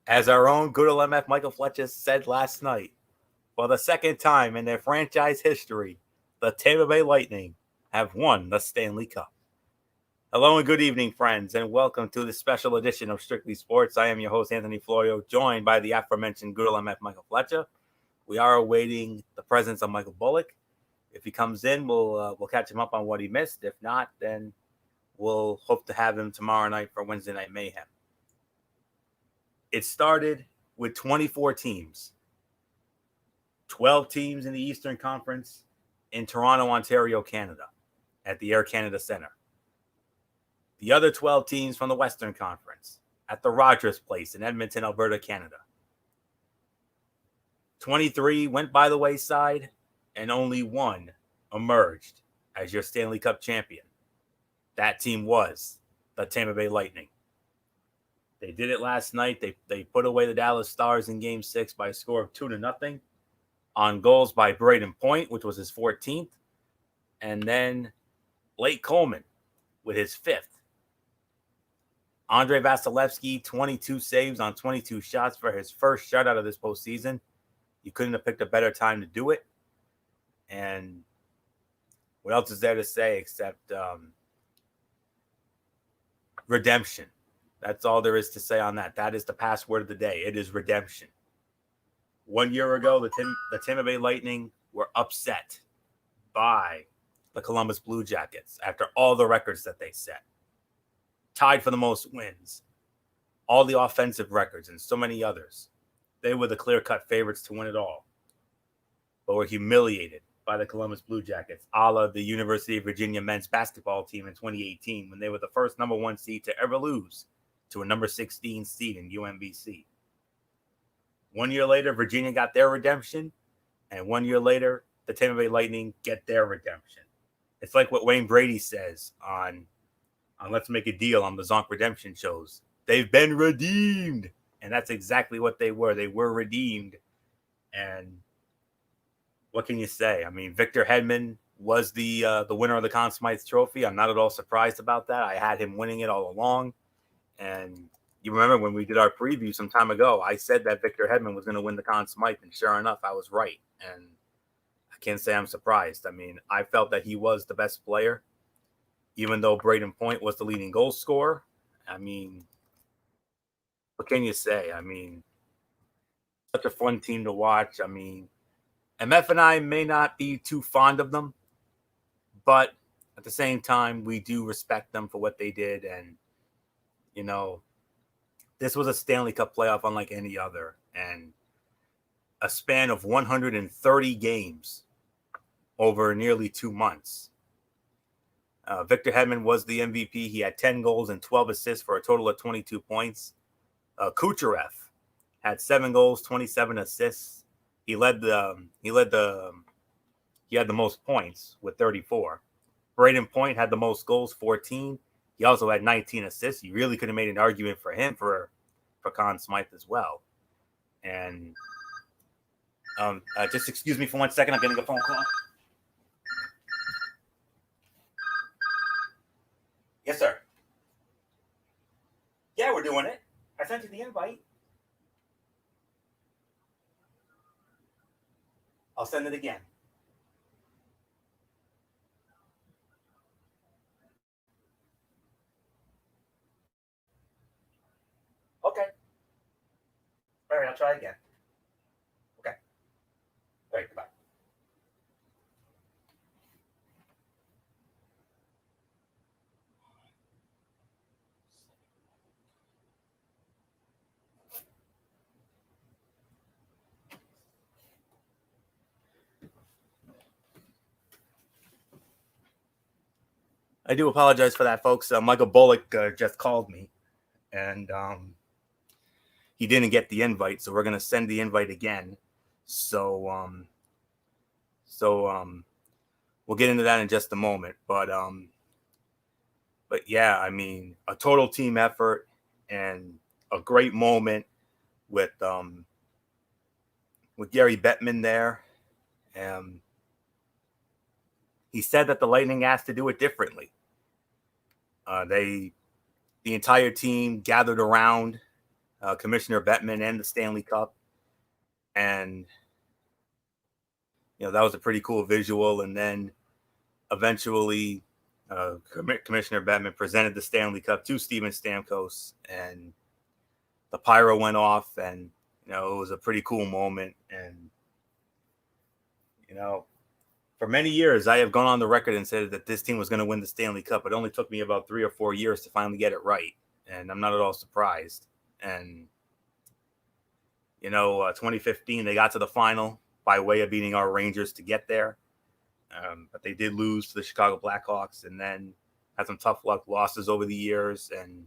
As our own good old MF Michael Fletcher said last night, for the second time in their franchise history, the Tampa Bay Lightning have won the Stanley Cup. Hello and good evening, friends, and welcome to this special edition of Strictly Sports. I am your host, Anthony Florio, joined by the aforementioned good old MF Michael Fletcher. We are awaiting the presence of Michael Bullock. If he comes in, we'll catch him up on what he missed. If not, then we'll hope to have him tomorrow night for Wednesday Night Mayhem. It started with 24 teams, 12 teams in the Eastern Conference in Toronto, Ontario, Canada, at the Air Canada Centre. The other 12 teams from the Western Conference at the Rogers Place in Edmonton, Alberta, Canada. 23 went by the wayside, and only one emerged as your Stanley Cup champion. That team was the Tampa Bay Lightning. They did it last night. They put away the Dallas Stars in Game 6 by a score of 2-0 on goals by Brayden Point, which was his 14th, and then Blake Coleman with his 5th. Andrei Vasilevsky, 22 saves on 22 shots for his first shutout of this postseason. You couldn't have picked a better time to do it. And what else is there to say except redemption? That's all there is to say on that. That is the password of the day. It is redemption. 1 year ago, the Tampa Bay Lightning were upset by the Columbus Blue Jackets after all the records that they set. Tied for the most wins, all the offensive records, and so many others. They were the clear-cut favorites to win it all, but were humiliated by the Columbus Blue Jackets, a la the University of Virginia men's basketball team in 2018 when they were the first number 1 seed to ever lose to a number 16 seed in UMBC. 1 year later, Virginia got their redemption, and 1 year later, the Tampa Bay Lightning get their redemption. It's like what Wayne Brady says on Let's Make a Deal on the Zonk Redemption shows. They've been redeemed, and that's exactly what they were. They were redeemed, and what can you say? I mean, Victor Hedman was the winner of the Conn Smythe Trophy. I'm not at all surprised about that. I had him winning it all along. And you remember when we did our preview some time ago, I said that Victor Hedman was going to win the Conn Smythe, and sure enough, I was right. And I can't say I'm surprised. I mean, I felt that he was the best player, even though Brayden Point was the leading goal scorer. I mean, what can you say? I mean, such a fun team to watch. I mean, MF and I may not be too fond of them, but at the same time, we do respect them for what they did. And, you know, this was a Stanley Cup playoff unlike any other. And a span of 130 games over nearly 2 months. Victor Hedman was the MVP. He had 10 goals and 12 assists for a total of 22 points. Kucherov had 7 goals, 27 assists. He had the most points with 34. Brayden Point had the most goals, 14. He also had 19 assists. You really could have made an argument for him for Conn Smythe as well. And just excuse me for 1 second. I'm getting a phone call. Yes, sir. Yeah, we're doing it. I sent you the invite. I'll send it again. Okay. All right, I'll try again. Okay. All right, goodbye. I do apologize for that, folks. Michael Bullock just called me, and he didn't get the invite, so we're gonna send the invite again. So we'll get into that in just a moment. But yeah, I mean, a total team effort and a great moment with Gary Bettman there. He said that the Lightning asked to do it differently. The entire team gathered around Commissioner Bettman and the Stanley Cup, and that was a pretty cool visual. And then eventually, Commissioner Bettman presented the Stanley Cup to Steven Stamkos, and the pyro went off, and it was a pretty cool moment. And for many years, I have gone on the record and said that this team was going to win the Stanley Cup. It only took me about 3 or 4 years to finally get it right, and I'm not at all surprised. And 2015, they got to the final by way of beating our Rangers to get there. But they did lose to the Chicago Blackhawks, and then had some tough luck losses over the years, and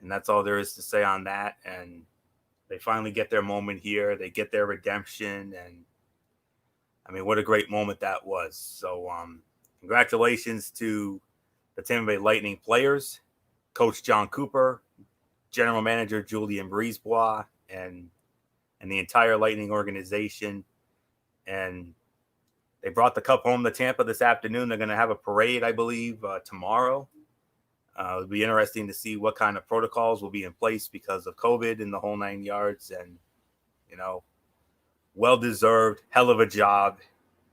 that's all there is to say on that. And they finally get their moment here. They get their redemption, and I mean, what a great moment that was. So, congratulations to the Tampa Bay Lightning players, Coach John Cooper, General Manager Julien Brisebois, and the entire Lightning organization. And they brought the cup home to Tampa this afternoon. They're going to have a parade, I believe, tomorrow. It'll be interesting to see what kind of protocols will be in place because of COVID and the whole 9 yards. And, well-deserved, hell of a job.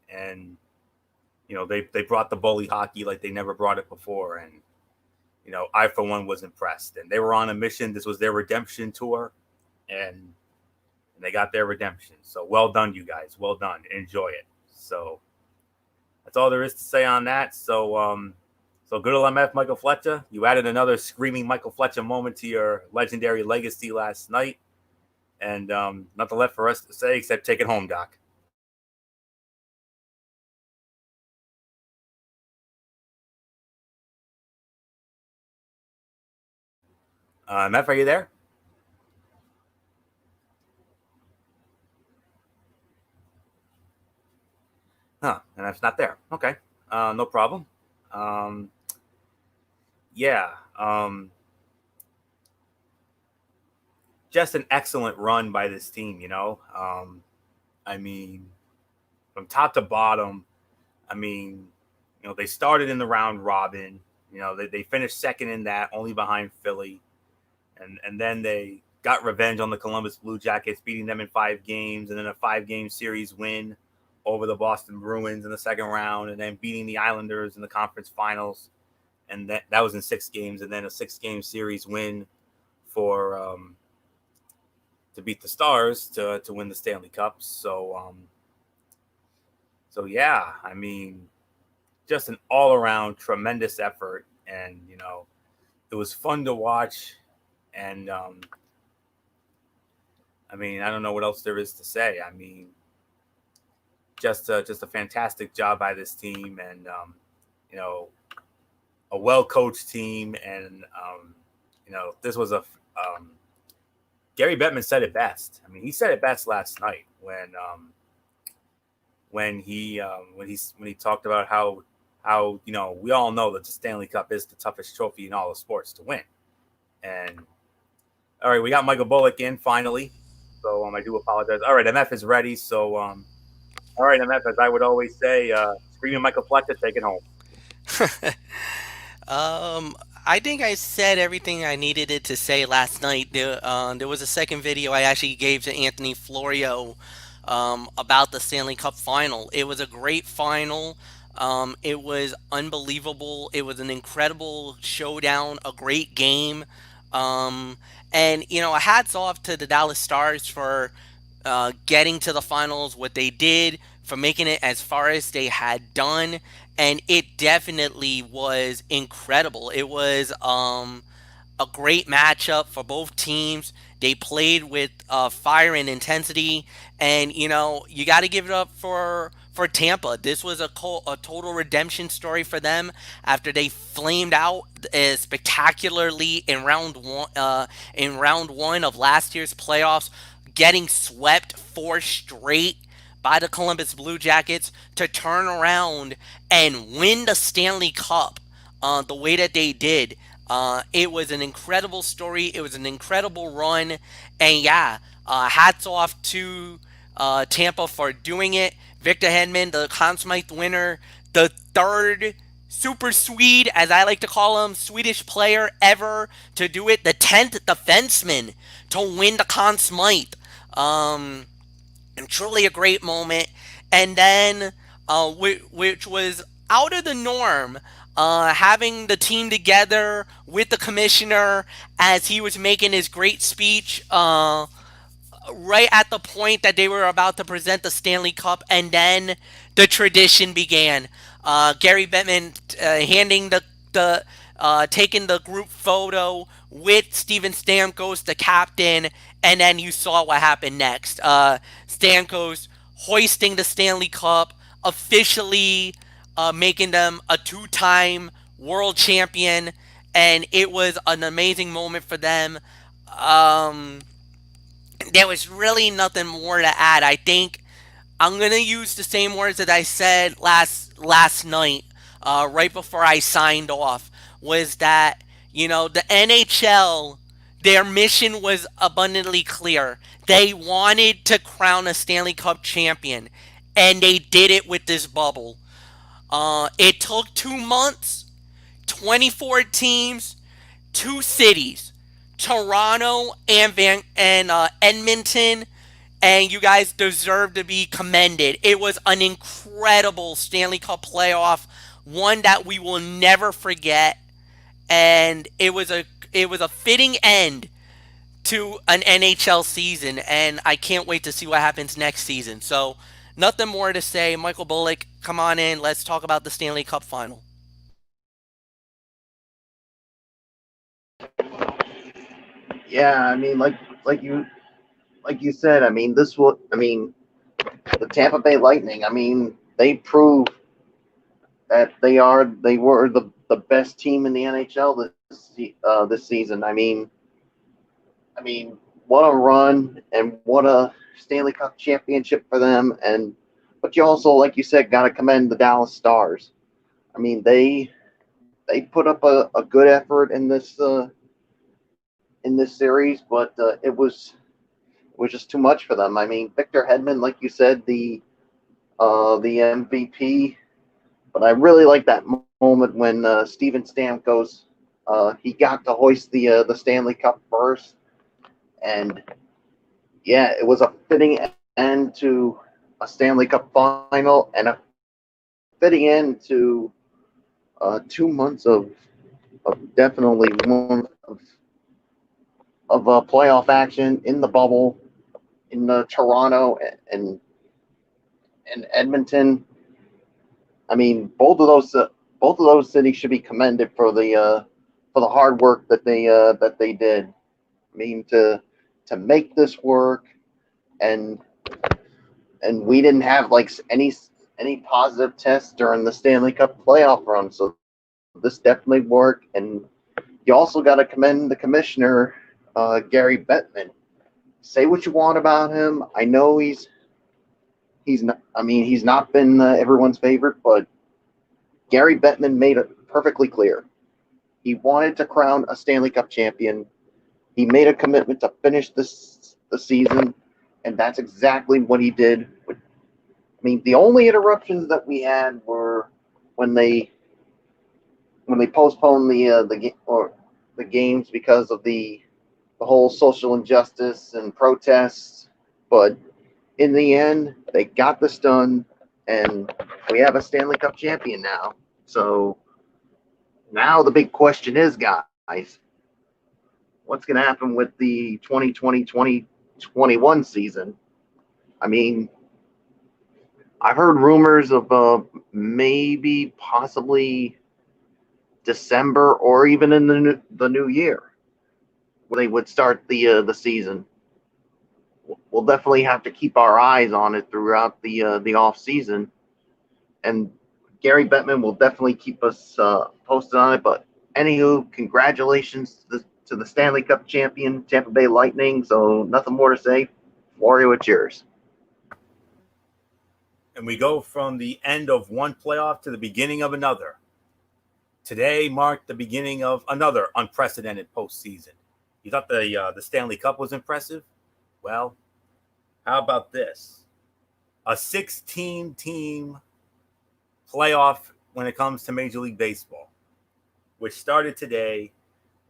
And, they brought the bully hockey like they never brought it before. And, I, for one, was impressed. And they were on a mission. This was their redemption tour. And they got their redemption. So well done, you guys. Well done. Enjoy it. So that's all there is to say on that. So good old MF Michael Fletcher. You added another screaming Michael Fletcher moment to your legendary legacy last night. And nothing left for us to say except take it home, Doc. MF, are you there? Huh, and that's not there. Okay, no problem. Yeah, just an excellent run by this team. I mean, from top to bottom. I mean, they started in the round robin. They finished second in that, only behind Philly, and then they got revenge on the Columbus Blue Jackets, beating them in 5 games, and then a 5-game series win over the Boston Bruins in the second round, and then beating the Islanders in the conference finals, and that was in 6 games, and then a 6-game series win for to beat the Stars to win the Stanley Cup. So yeah, I mean, just an all-around tremendous effort, and it was fun to watch. And I mean, I don't know what else there is to say. I mean, just a fantastic job by this team, and a well-coached team. And this was a Gary Bettman said it best. I mean, he said it best last night when he talked about how we all know that the Stanley Cup is the toughest trophy in all of sports to win. And all right, we got Michael Bullock in finally. So I do apologize. All right, MF is ready. So all right, MF, as I would always say, screaming Michael Fletcher, take it home. I think I said everything I needed it to say last night. There was a second video I actually gave to Anthony Florio about the Stanley Cup final. It was a great final. It was unbelievable. It was an incredible showdown, a great game. And, hats off to the Dallas Stars for getting to the finals, what they did, for making it as far as they had done. And it definitely was incredible. It was a great matchup for both teams. They played with fire and intensity, and you got to give it up for Tampa. This was a total redemption story for them after they flamed out spectacularly in round one of last year's playoffs, getting swept 4 straight by the Columbus Blue Jackets to turn around and win the Stanley Cup the way that they did. It was an incredible story. It was an incredible run. And yeah, hats off to Tampa for doing it. Victor Hedman, the Conn Smythe winner, the third super Swede, as I like to call him, Swedish player ever to do it, the 10th defenseman to win the Conn Smythe. And truly a great moment. And then, which was out of the norm, having the team together with the commissioner as he was making his great speech. Right at the point that they were about to present the Stanley Cup, and then the tradition began. Gary Bettman handing the taking the group photo with Steven Stamkos, the captain, and then you saw what happened next. Stamkos hoisting the Stanley Cup, officially making them a two-time world champion, and it was an amazing moment for them. Um, there was really nothing more to add. I think I'm gonna use the same words that I said last night, right before I signed off. Was that the NHL, their mission was abundantly clear. They wanted to crown a Stanley Cup champion, and they did it with this bubble. It took 2 months, 24 teams, two cities, Toronto and Edmonton, and you guys deserve to be commended. It was an incredible Stanley Cup playoff, one that we will never forget, and it was a fitting end to an NHL season, and I can't wait to see what happens next season. So, nothing more to say. Michael Bullock, come on in. Let's talk about the Stanley Cup final. Yeah, I mean, like you said, I mean, the Tampa Bay Lightning. I mean, they proved that they were the best team in the NHL this season. I mean, what a run and what a Stanley Cup championship for them. But you also, like you said, got to commend the Dallas Stars. I mean, they put up a good effort in this series, but it was just too much for them. I mean, Victor Hedman, like you said, the MVP, but I really like that moment when Steven Stamkos he got to hoist the Stanley Cup first, and yeah, it was a fitting end to a Stanley Cup final and a fitting end to 2 months of definitely one of playoff action in the bubble in Toronto and Edmonton. I mean, both of those cities should be commended for the hard work that they did. I mean, to make this work, and we didn't have like any positive tests during the Stanley Cup playoff run, so this definitely worked. And you also got to commend the commissioner, Gary Bettman. Say what you want about him. I know he's not. I mean, he's not been everyone's favorite, but Gary Bettman made it perfectly clear. He wanted to crown a Stanley Cup champion. He made a commitment to finish the season, and that's exactly what he did. I mean, the only interruptions that we had were when they postponed the games because of the whole social injustice and protests. But in the end, they got this done, and we have a Stanley Cup champion now. So now the big question is, guys, what's going to happen with the 2020-2021 season? I mean, I've heard rumors of maybe possibly December or even in the new year where they would start the season. We'll definitely have to keep our eyes on it throughout the off season, and Gary Bettman will definitely keep us posted on it. But anywho, congratulations to the Stanley Cup champion Tampa Bay Lightning. So nothing more to say. Florio, it's yours. And we go from the end of one playoff to the beginning of another. Today marked the beginning of another unprecedented postseason. You thought the Stanley Cup was impressive? Well, how about this? A 16-team playoff when it comes to Major League Baseball, which started today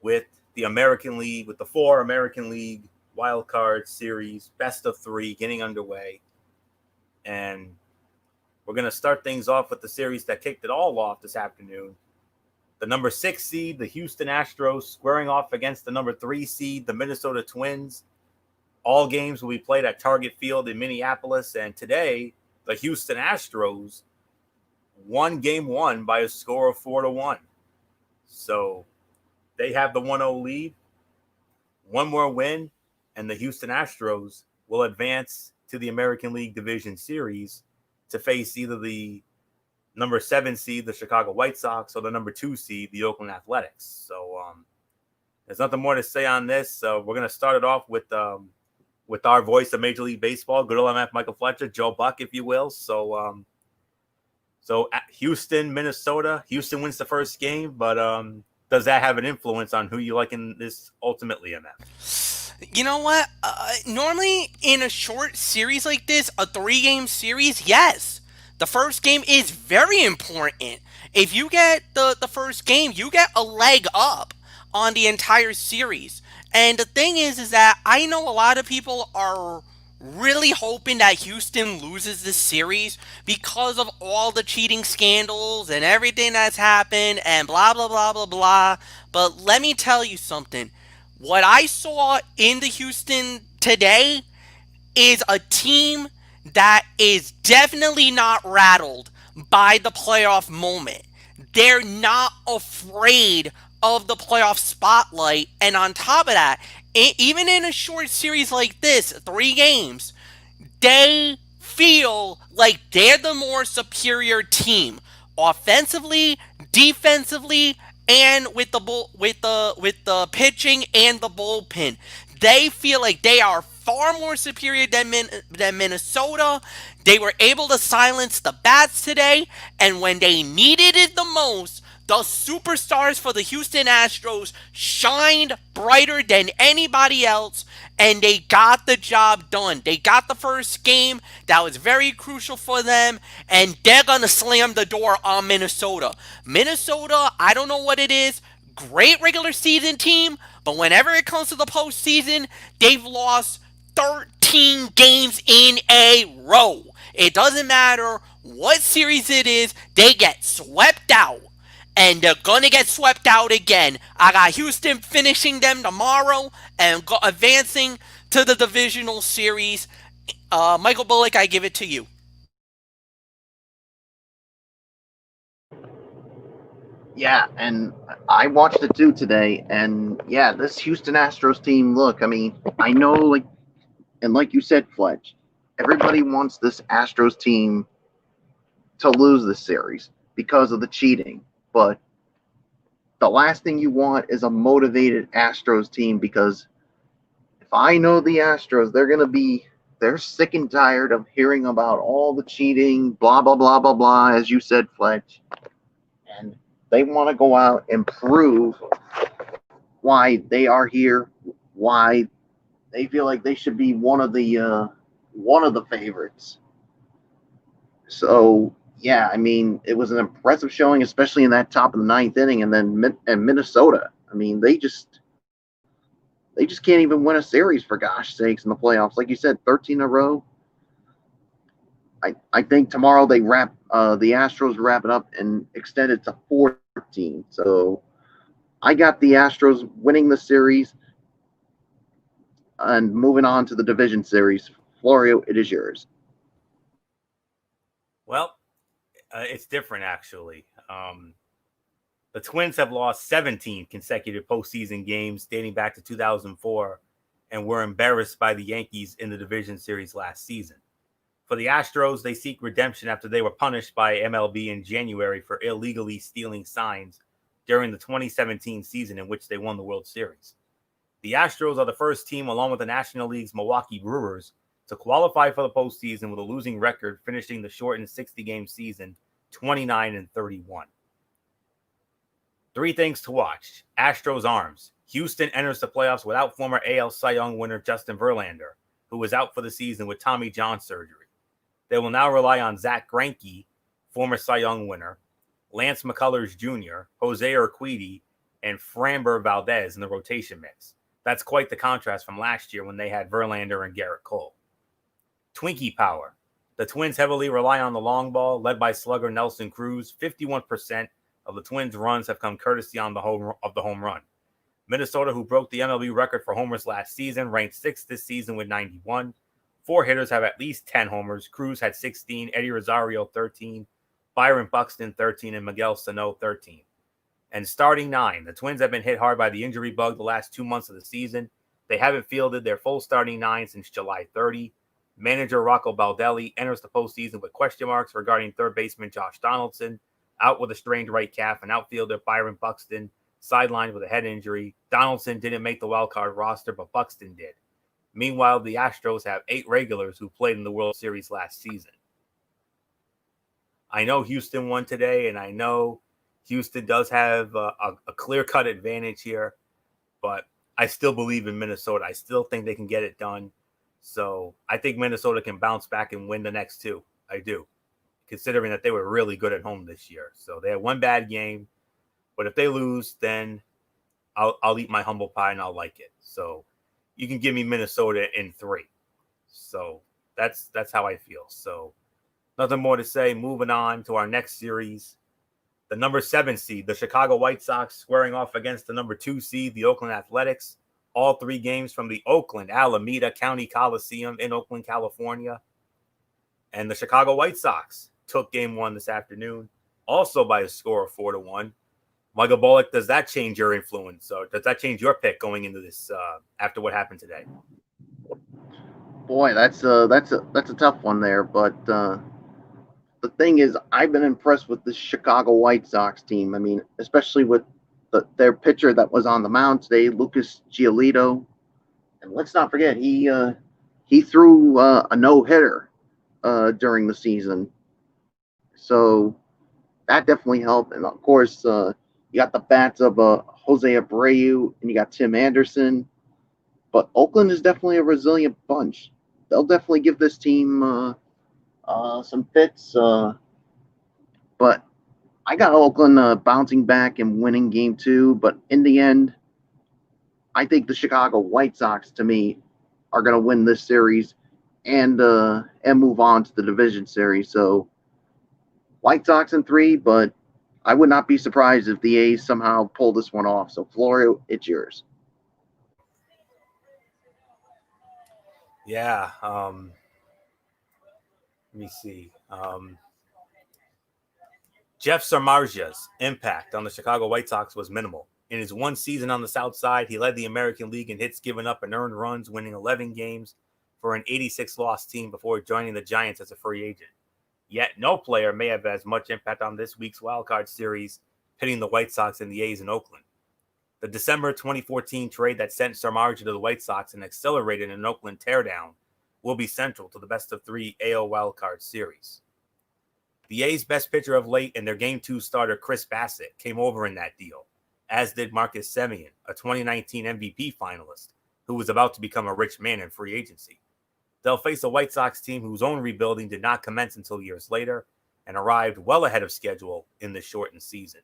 with the American League, with the 4 American League wild card series, best of 3 getting underway. And we're going to start things off with the series that kicked it all off this afternoon. The number 6 seed, the Houston Astros, squaring off against the number 3 seed, the Minnesota Twins. All games will be played at Target Field in Minneapolis. And today, the Houston Astros won game 1 by a score of 4-1. So they have the 1-0 lead. One more win, and the Houston Astros will advance to the American League Division Series to face either the number 7 seed, the Chicago White Sox, or the number 2 seed, the Oakland Athletics. So there's nothing more to say on this. So we're going to start it off with our voice of Major League Baseball, good old MF Michael Fletcher, Joe Buck, if you will. So at Houston, Minnesota, Houston wins the first game, but does that have an influence on who you like in this ultimately, MF? You know what? Normally in a short series like this, a 3-game series, yes. The first game is very important. If you get the first game, you get a leg up on the entire series. And the thing is that I know a lot of people are really hoping that Houston loses this series because of all the cheating scandals and everything that's happened and blah, blah, blah, blah, blah. But let me tell you something. What I saw in the Houston today is a team that is definitely not rattled by the playoff moment. They're not afraid of the playoff spotlight. And on top of that, even in a short series like this, 3 games, they feel like they're the more superior team, offensively, defensively, and with the pitching and the bullpen. They feel like they are far more superior than Minnesota. They were able to silence the bats today, and when they needed it the most, the superstars for the Houston Astros shined brighter than anybody else, and they got the job done. They got the first game. That was very crucial for them, and they're going to slam the door on Minnesota. Minnesota, I don't know what it is. Great regular season team, but whenever it comes to the postseason, they've lost 13 games in a row. It doesn't matter what series it is, they get swept out. And they're going to get swept out again. I got Houston finishing them tomorrow and advancing to the divisional series. Michael Bullock, I give it to you. Yeah, and I watched it too today, and yeah, this Houston Astros team, look, I mean, I know, like you said, Fletch, everybody wants this Astros team to lose this series because of the cheating, but the last thing you want is a motivated Astros team, because if I know the Astros, they're sick and tired of hearing about all the cheating, blah, blah, blah, blah, blah, as you said, Fletch, and they want to go out and prove why they are here, why they feel like they should be one of the favorites. So yeah, I mean, it was an impressive showing, especially in that top of the 9th inning, and then Minnesota. I mean, they just can't even win a series, for gosh sakes, in the playoffs. Like you said, 13 in a row. I think tomorrow the Astros wrap it up and extend it to 14. So I got the Astros winning the series and moving on to the division series. Florio, it is yours. Well, it's different, actually. The Twins have lost 17 consecutive postseason games dating back to 2004 and were embarrassed by the Yankees in the division series last season. For the Astros, they seek redemption after they were punished by MLB in January for illegally stealing signs during the 2017 season in which they won the World Series. The Astros are the first team, along with the National League's Milwaukee Brewers, to qualify for the postseason with a losing record, finishing the shortened 60-game season 29-31. 3 things to watch. Astros arms. Houston enters the playoffs without former AL Cy Young winner Justin Verlander, who was out for the season with Tommy John surgery. They will now rely on Zach Greinke, former Cy Young winner, Lance McCullers Jr., Jose Urquidy, and Framber Valdez in the rotation mix. That's quite the contrast from last year when they had Verlander and Garrett Cole. Twinkie power. The Twins heavily rely on the long ball, led by slugger Nelson Cruz. 51% of the Twins' runs have come courtesy of the home run. Minnesota, who broke the MLB record for homers last season, ranked 6th this season with 91. 4 hitters have at least 10 homers. Cruz had 16, Eddie Rosario 13, Byron Buxton 13, and Miguel Sano 13. And starting 9, the Twins have been hit hard by the injury bug the last 2 months of the season. They haven't fielded their full starting 9 since July 30. Manager Rocco Baldelli enters the postseason with question marks regarding third baseman Josh Donaldson, out with a strained right calf, and outfielder Byron Buxton sidelined with a head injury. Donaldson didn't make the wildcard roster, but Buxton did. Meanwhile, the Astros have 8 regulars who played in the World Series last season. I know Houston won today, and I know Houston does have a clear-cut advantage here, but I still believe in Minnesota. I still think they can get it done. So I think Minnesota can bounce back and win the next 2. I do, considering that they were really good at home this year. So they had one bad game, but if they lose, then I'll eat my humble pie and I'll like it. So you can give me Minnesota in 3. So that's how I feel. So nothing more to say. Moving on to our next series. The number 7 seed, the Chicago White Sox, squaring off against the number 2 seed, the Oakland Athletics. All 3 games from the Oakland Alameda County Coliseum in Oakland, California. And the Chicago White Sox took game 1 this afternoon, also by a score of 4-1. Michael Bullock, does that change your influence? Or does that change your pick going into this after what happened today? Boy, that's a tough one there. But the thing is, I've been impressed with the Chicago White Sox team. I mean, especially with their pitcher that was on the mound today, Lucas Giolito. And let's not forget, he threw a no-hitter during the season. So that definitely helped. And, of course, you got the bats of Jose Abreu and you got Tim Anderson. But Oakland is definitely a resilient bunch. They'll definitely give this team some fits. But I got Oakland bouncing back and winning game 2, but in the end, I think the Chicago White Sox, to me, are going to win this series and move on to the division series. So, White Sox in 3, but I would not be surprised if the A's somehow pull this one off. So, Florio, it's yours. Yeah. Let me see. Jeff Samardzija's impact on the Chicago White Sox was minimal. In his 1 season on the South Side, he led the American League in hits given up and earned runs, winning 11 games for an 86-loss team before joining the Giants as a free agent. Yet no player may have as much impact on this week's wildcard series, pitting the White Sox and the A's in Oakland. The December 2014 trade that sent Samardzija to the White Sox and accelerated an Oakland teardown will be central to the best-of-3 AL wildcard series. The A's best pitcher of late and their Game 2 starter Chris Bassett came over in that deal, as did Marcus Semien, a 2019 MVP finalist, who was about to become a rich man in free agency. They'll face a White Sox team whose own rebuilding did not commence until years later and arrived well ahead of schedule in this shortened season.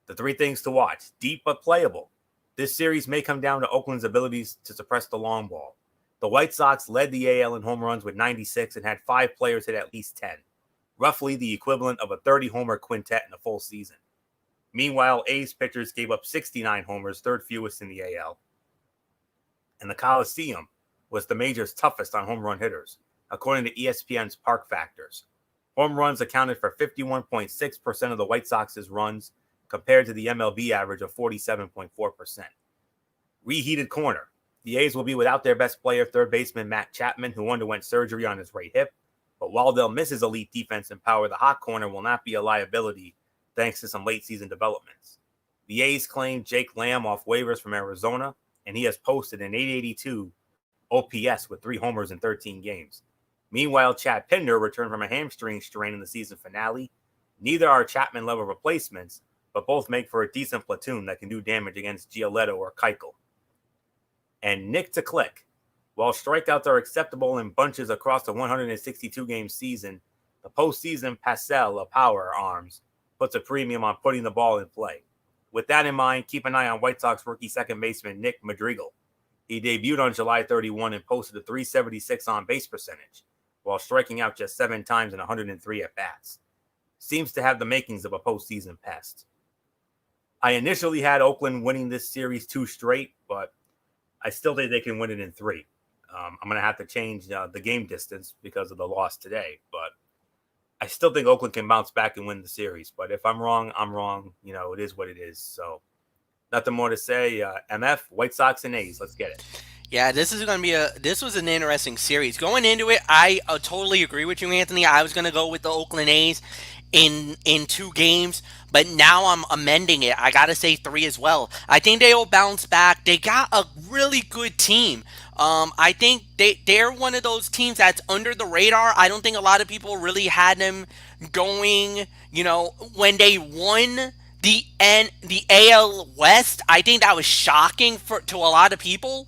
The 3 things to watch: deep but playable. This series may come down to Oakland's abilities to suppress the long ball. The White Sox led the AL in home runs with 96 and had 5 players hit at least 10. Roughly the equivalent of a 30-homer quintet in a full season. Meanwhile, A's pitchers gave up 69 homers, 3rd fewest in the AL. And the Coliseum was the major's toughest on home run hitters, according to ESPN's Park Factors. Home runs accounted for 51.6% of the White Sox's runs, compared to the MLB average of 47.4%. Reheated corner. The A's will be without their best player, 3rd baseman Matt Chapman, who underwent surgery on his right hip. But while they'll miss his elite defense and power, the hot corner will not be a liability thanks to some late-season developments. The A's claimed Jake Lamb off waivers from Arizona, and he has posted an .882 OPS with 3 homers in 13 games. Meanwhile, Chad Pinder returned from a hamstring strain in the season finale. Neither are Chapman-level replacements, but both make for a decent platoon that can do damage against Giolito or Keuchel. And Nick to click. While strikeouts are acceptable in bunches across the 162-game season, The postseason pastel of power arms puts a premium on putting the ball in play. With that in mind, keep an eye on White Sox rookie second baseman Nick Madrigal. He debuted on July 31 and posted a .376 on-base percentage, while striking out just 7 times in 103 at-bats. Seems to have the makings of a postseason pest. I initially had Oakland winning this series 2 straight, but I still think they can win it in 3. I'm going to have to change the game distance because of the loss today, but I still think Oakland can bounce back and win the series. But if I'm wrong, I'm wrong. It is what it is. So nothing more to say. MF, White Sox and A's. Let's get it. Yeah, this was an interesting series. Going into it, I totally agree with you, Anthony. I was going to go with the Oakland A's in 2 games, but now I'm amending it. I got to say 3 as well. I think they'll bounce back. They got a really good team. I think they're one of those teams that's under the radar. I don't think a lot of people really had them going, when they won the AL West. I think that was shocking to a lot of people.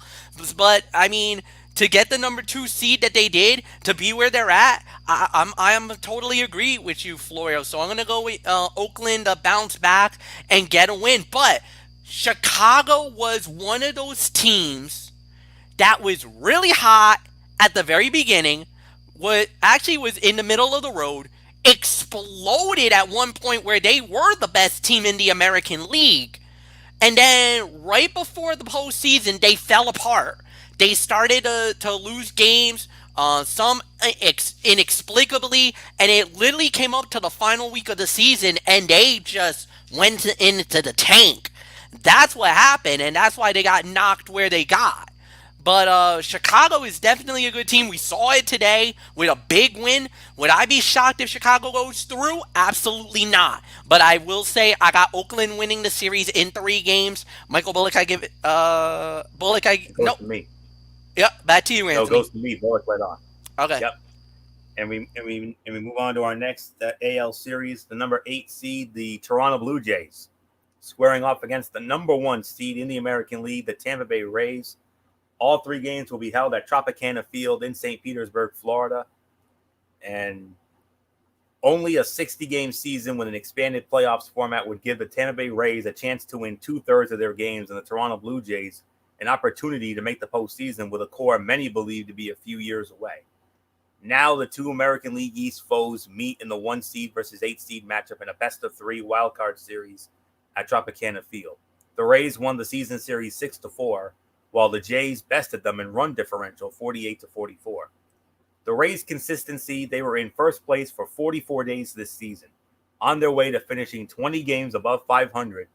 But I mean, to get the number 2 seed that they did, to be where they're at, I am totally agree with you, Florio. So I'm gonna go with Oakland to bounce back and get a win. But Chicago was one of those teams that was really hot at the very beginning. Was in the middle of the road. Exploded at one point where they were the best team in the American League. And then right before the postseason, they fell apart. They started to lose games, some inexplicably, and it literally came up to the final week of the season, and they just went into the tank. That's what happened, and that's why they got knocked where they got. But Chicago is definitely a good team. We saw it today with a big win. Would I be shocked if Chicago goes through? Absolutely not. But I will say I got Oakland winning the series in 3 games. Michael Bullock, I give it. Bullock, It goes to me. Yep, back to you, Anthony. No, it goes to me. Bullock right on. Okay. Yep. And we move on to our next AL series. The number 8 seed, the Toronto Blue Jays, squaring off against the number 1 seed in the American League, the Tampa Bay Rays. All 3 games will be held at Tropicana Field in St. Petersburg, Florida. And only a 60-game season with an expanded playoffs format would give the Tampa Bay Rays a chance to win 2/3 of their games, and the Toronto Blue Jays an opportunity to make the postseason with a core many believe to be a few years away. Now the 2 American League East foes meet in the 1 seed versus 8 seed matchup in a best-of-3 wildcard series at Tropicana Field. The Rays won the season series 6-4, while the Jays bested them in run differential 48-44. The Rays' consistency, they were in first place for 44 days this season, on their way to finishing 20 games above 500,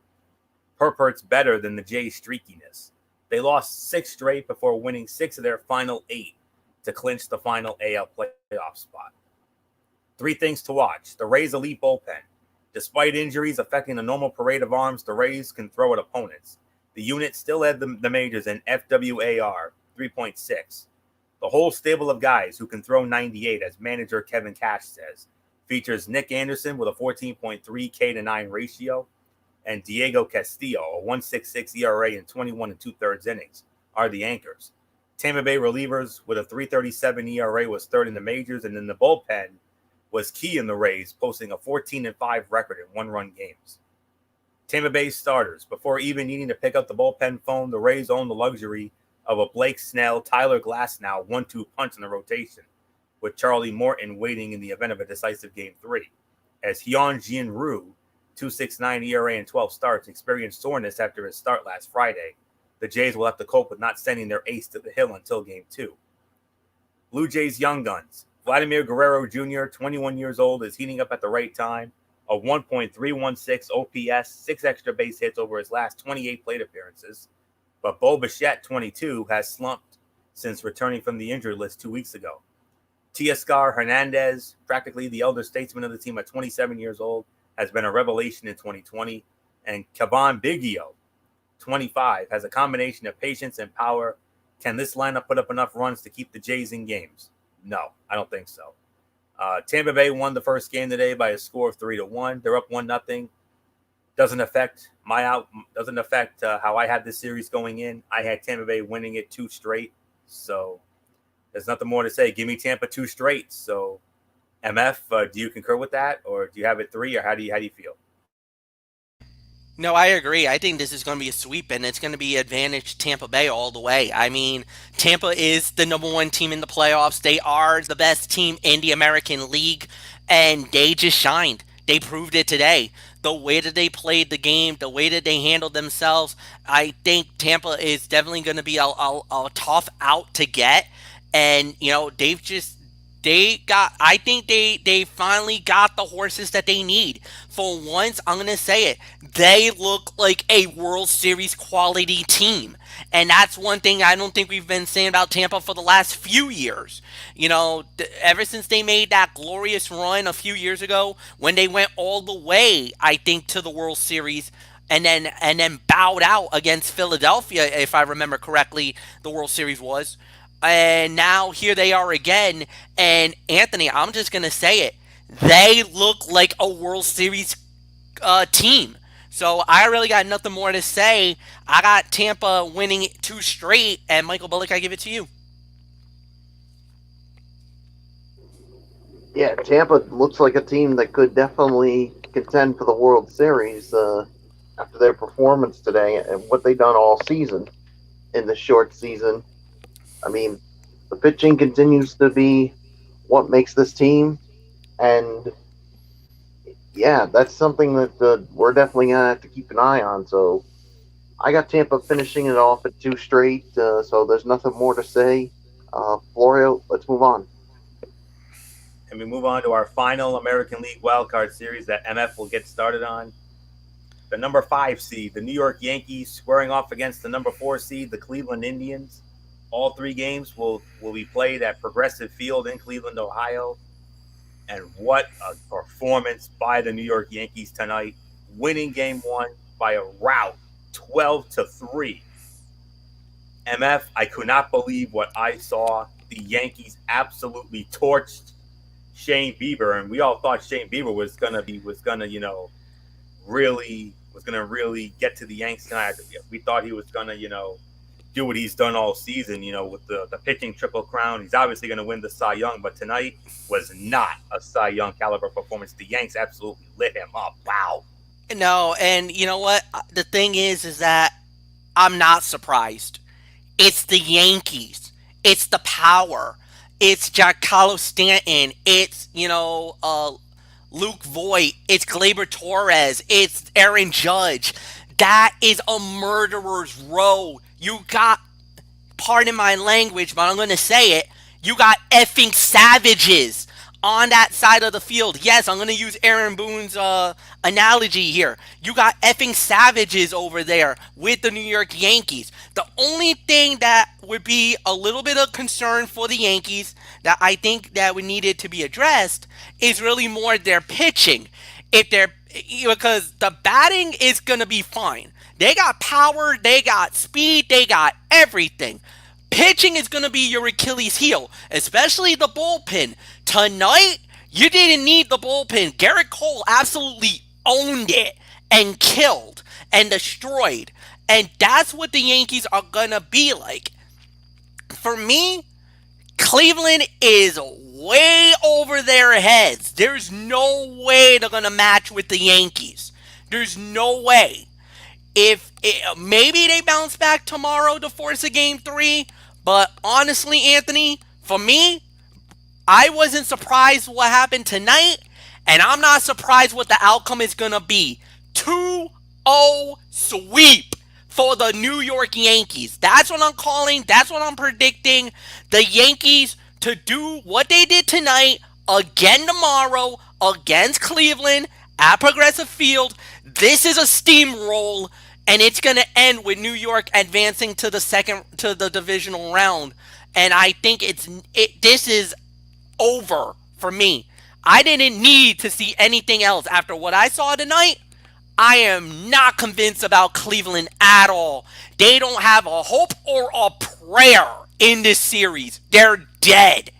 purports better than the Jays' streakiness. They lost 6 straight before winning 6 of their final 8 to clinch the final AL playoff spot. 3 things to watch. The Rays' elite bullpen. Despite injuries affecting the normal parade of arms, the Rays can throw at opponents. The unit still led the majors in FWAR 3.6. The whole stable of guys who can throw 98, as manager Kevin Cash says, features Nick Anderson with a 14.3 K-9 ratio and Diego Castillo, a 1.66 ERA in 21 2/3 innings, are the anchors. Tampa Bay relievers with a 3.37 ERA was third in the majors, and then the bullpen was key in the Rays, posting a 14-5 record in 1-run games. Tampa Bay starters, before even needing to pick up the bullpen phone, the Rays own the luxury of a Blake Snell, Tyler Glasnow 1-2 punch in the rotation, with Charlie Morton waiting in the event of a decisive Game 3. As Hyun-Jin Ryu, 2.69 ERA and 12 starts, experienced soreness after his start last Friday, the Jays will have to cope with not sending their ace to the hill until Game 2. Blue Jays young guns. Vladimir Guerrero Jr., 21 years old, is heating up at the right time. A 1.316 OPS, 6 extra base hits over his last 28 plate appearances. But Bo Bichette, 22, has slumped since returning from the injury list 2 weeks ago. Teoscar Hernandez, practically the elder statesman of the team at 27 years old, has been a revelation in 2020. And Kevon Biggio, 25, has a combination of patience and power. Can this lineup put up enough runs to keep the Jays in games? No, I don't think so. Tampa Bay won the first game today by a score of 3-1. They're up 1-0. Doesn't affect how I had this series going in. I had Tampa Bay winning it 2 straight. So there's nothing more to say. Give me Tampa 2 straight. So MF, do you concur with that, or do you have it 3, or how do you feel? No, I agree. I think this is going to be a sweep, and it's going to be advantage Tampa Bay all the way. I mean, Tampa is the number one team in the playoffs. They are the best team in the American League, and they just shined. They proved it today. The way that they played the game, the way that they handled themselves, I think Tampa is definitely going to be a tough out to get. And, I think they finally got the horses that they need. For once, I'm going to say it, they look like a World Series quality team. And that's one thing I don't think we've been saying about Tampa for the last few years. Ever since they made that glorious run a few years ago, when they went all the way, I think, to the World Series, and then bowed out against Philadelphia, if I remember correctly, the World Series was. And now here they are again. And Anthony, I'm just gonna say it, they look like a World Series team. So I really got nothing more to say. I got Tampa winning 2 straight, and Michael Bullock, I give it to you. Yeah, Tampa looks like a team that could definitely contend for the World Series after their performance today and what they've done all season in the short season. I mean, the pitching continues to be what makes this team, and yeah, that's something that we're definitely gonna have to keep an eye on. So I got Tampa finishing it off at 2 straight, so there's nothing more to say. Florio, let's move on. And we move on to our final American League wildcard series that MF will get started on. The number 5 seed, the New York Yankees, squaring off against the number 4 seed, the Cleveland Indians. All 3 games will be played at Progressive Field in Cleveland, Ohio. And what a performance by the New York Yankees tonight, winning game 1 by a rout, 12-3. MF, I could not believe what I saw. The Yankees absolutely torched Shane Bieber, and we all thought Shane Bieber was gonna really get to the Yanks tonight. We thought he was gonna, do what he's done all season, with the pitching triple crown. He's obviously going to win the Cy Young, but tonight was not a Cy Young caliber performance. The Yanks absolutely lit him up. Wow. No, and you know what? The thing is that I'm not surprised. It's the Yankees. It's the power. It's Giancarlo Stanton. It's, Luke Voigt. It's Gleyber Torres. It's Aaron Judge. That is a murderer's row. You got, pardon my language, but I'm going to say it, you got effing savages on that side of the field. Yes, I'm going to use Aaron Boone's analogy here. You got effing savages over there with the New York Yankees. The only thing that would be a little bit of concern for the Yankees that I think that would needed to be addressed is really more their pitching. Because the batting is going to be fine. They got power, they got speed, they got everything. Pitching is going to be your Achilles heel, especially the bullpen. Tonight, you didn't need the bullpen. Garrett Cole absolutely owned it and killed and destroyed. And that's what the Yankees are going to be like. For me, Cleveland is way over their heads. There's no way they're going to match with the Yankees. There's no way. Maybe they bounce back tomorrow to force a game 3, but honestly, Anthony, for me, I wasn't surprised what happened tonight, and I'm not surprised what the outcome is going to be. 2-0 sweep for the New York Yankees. That's what I'm calling. That's what I'm predicting. The Yankees to do what they did tonight again tomorrow against Cleveland at Progressive Field. This is a steamroll, and it's going to end with New York advancing to the divisional round. And I think this is over for me. I didn't need to see anything else after what I saw tonight. I am not convinced about Cleveland at all. They don't have a hope or a prayer in this series. They're dead.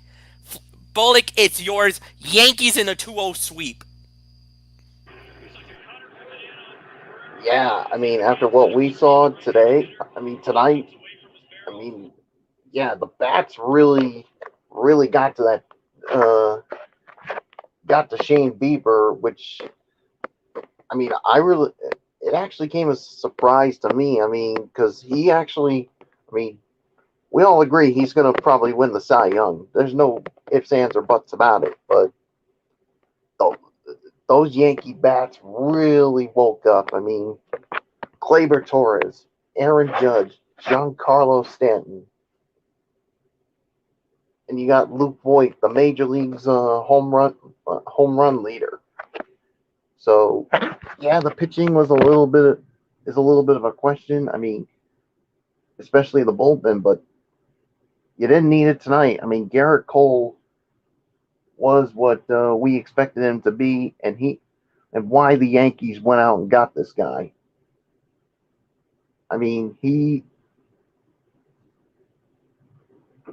Bullock, it's yours. Yankees in a 2-0 sweep. Yeah, I mean, after what we saw tonight, yeah, the bats really got to got to Shane Bieber, which, I mean, it actually came as a surprise to me. I mean, because he actually, I mean, we all agree he's going to probably win the Cy Young. There's no ifs, ands, or buts about it. But those Yankee bats really woke up. I mean, Gleyber Torres, Aaron Judge, Giancarlo Stanton, and you got Luke Voigt, the major league's home run leader. So, yeah, the pitching was a little bit of a question. I mean, especially the bullpen, but you didn't need it tonight. I mean, Garrett Cole was what we expected him to be, and why the Yankees went out and got this guy. I mean, he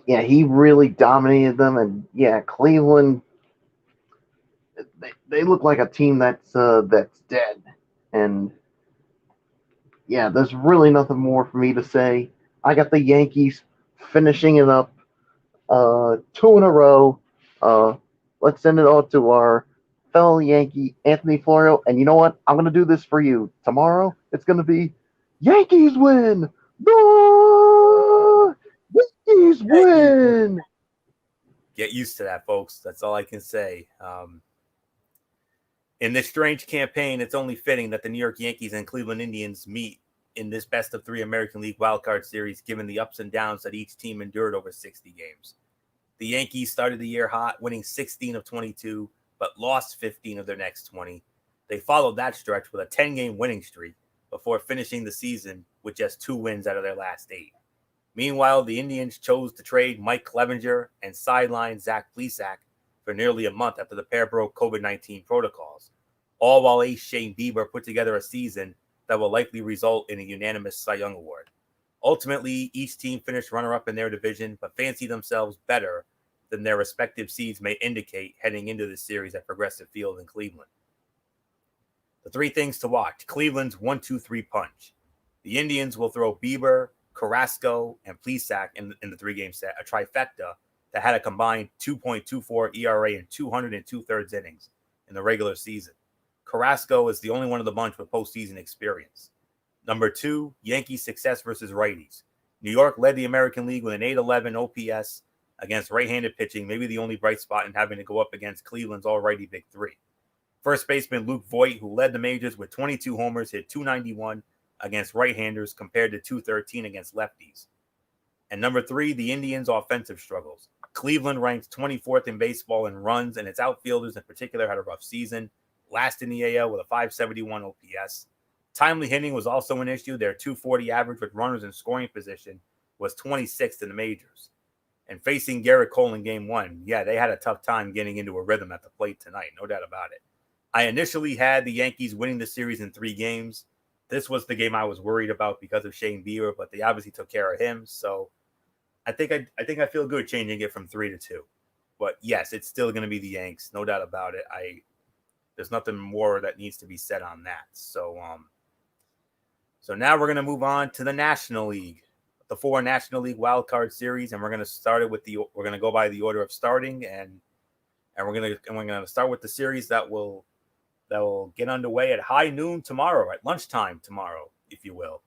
really dominated them, and yeah, Cleveland, they look like a team that's dead, and yeah, there's really nothing more for me to say. I got the Yankees finishing it up, 2 in a row. Let's send it all to our fellow Yankee, Anthony Florio, and you know what? I'm gonna do this for you. Tomorrow, it's gonna be Yankees win. The Yankees win. Get used to that, folks. That's all I can say. In this strange campaign, it's only fitting that the New York Yankees and Cleveland Indians meet in this best-of-3 American League wildcard series, given the ups and downs that each team endured over 60 games. The Yankees started the year hot, winning 16 of 22, but lost 15 of their next 20. They followed that stretch with a 10-game winning streak before finishing the season with just 2 wins out of their last 8. Meanwhile, the Indians chose to trade Mike Clevenger and sideline Zach Plesac for nearly a month after the pair broke COVID-19 protocols, all while ace Shane Bieber put together a season that will likely result in a unanimous Cy Young award. Ultimately, each team finished runner-up in their division, but fancied themselves better than their respective seeds may indicate heading into the series at Progressive Field in Cleveland. The 3 things to watch: Cleveland's 1-2-3 punch. The Indians will throw Bieber, Carrasco, and Plesac in the 3-game set, a trifecta that had a combined 2.24 ERA in 202 innings in the regular season. Carrasco is the only one of the bunch with postseason experience. Number 2, Yankees success versus righties. New York led the American League with an 8.11 OPS against right-handed pitching, maybe the only bright spot in having to go up against Cleveland's all-righty big 3. First baseman Luke Voigt, who led the majors with 22 homers, hit .291 against right-handers compared to .213 against lefties. And number 3, the Indians' offensive struggles. Cleveland ranks 24th in baseball in runs, and its outfielders in particular had a rough season, last in the AL with a .571 OPS. Timely hitting was also an issue. Their .240 average with runners in scoring position was 26th in the majors. And facing Garrett Cole in Game 1, yeah, they had a tough time getting into a rhythm at the plate tonight, no doubt about it. I initially had the Yankees winning the series in 3 games. This was the game I was worried about because of Shane Bieber, but they obviously took care of him. So I think I feel good changing it from 3 to 2. But yes, it's still going to be the Yanks, no doubt about it. There's nothing more that needs to be said on that. So now we're going to move on to the National League, the 4 National League wildcard series, and we're going to start it we're going to go by the order of starting, and we're going to start with the series that will get underway at high noon tomorrow, at lunchtime tomorrow, if you will.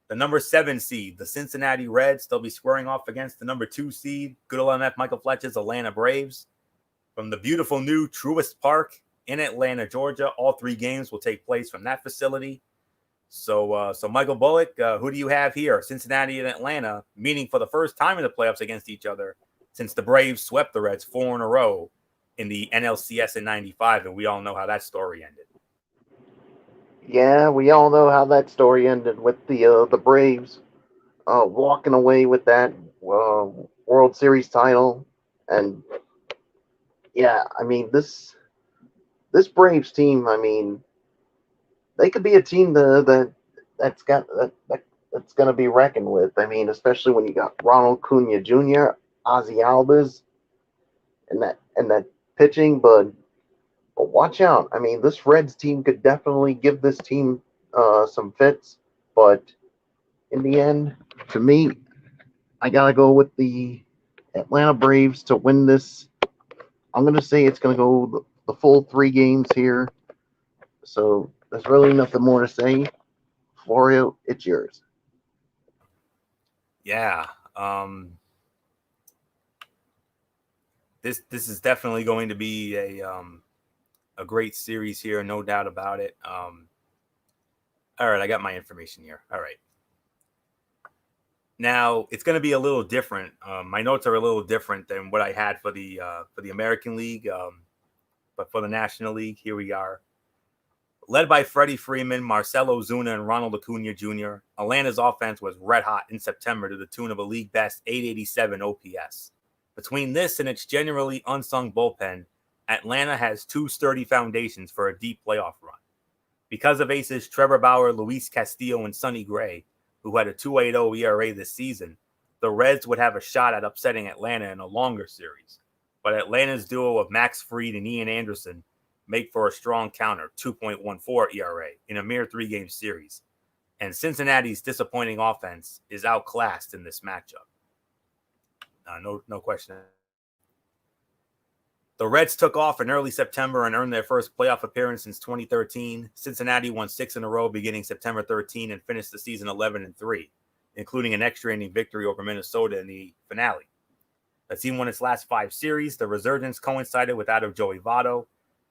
The number 7 seed, the Cincinnati Reds, they'll be squaring off against the number 2 seed, good old MF Michael Fletcher's Atlanta Braves. From the beautiful new Truist Park in Atlanta, Georgia, all 3 games will take place from that facility. So Michael Bullock, who do you have here? Cincinnati and Atlanta meeting for the first time in the playoffs against each other since the Braves swept the Reds 4 in a row in the NLCS in '95, and we all know how that story ended. Yeah, we all know how that story ended with the Braves walking away with that World Series title, and yeah, I mean this Braves team, I mean, they could be a team that's going to be reckoned with. I mean, especially when you got Ronald Acuna Jr., Ozzy Albies, and that pitching, but watch out. I mean, this Reds team could definitely give this team some fits, but in the end, to me, I gotta go with the Atlanta Braves to win this. I'm gonna say it's gonna go the full 3 games here. So there's really nothing more to say. Florio, it's yours. Yeah. This is definitely going to be a great series here, no doubt about it. All right, I got my information here. All right. Now it's going to be a little different. My notes are a little different than what I had for the American League, but for the National League, here we are. Led by Freddie Freeman, Marcelo Zuna, and Ronald Acuna Jr., Atlanta's offense was red hot in September to the tune of a league best 887 OPS. Between this and its generally unsung bullpen, Atlanta has 2 sturdy foundations for a deep playoff run. Because of aces Trevor Bauer, Luis Castillo, and Sonny Gray, who had a 2.80 ERA this season, the Reds would have a shot at upsetting Atlanta in a longer series. But Atlanta's duo of Max Fried and Ian Anderson make for a strong counter, 2.14 ERA, in a mere 3-game series. And Cincinnati's disappointing offense is outclassed in this matchup. No question. The Reds took off in early September and earned their first playoff appearance since 2013. Cincinnati won 6 in a row beginning September 13 and finished the season 11-3, including an extra inning victory over Minnesota in the finale. The team won its last 5 series. The resurgence coincided with that of Joey Votto,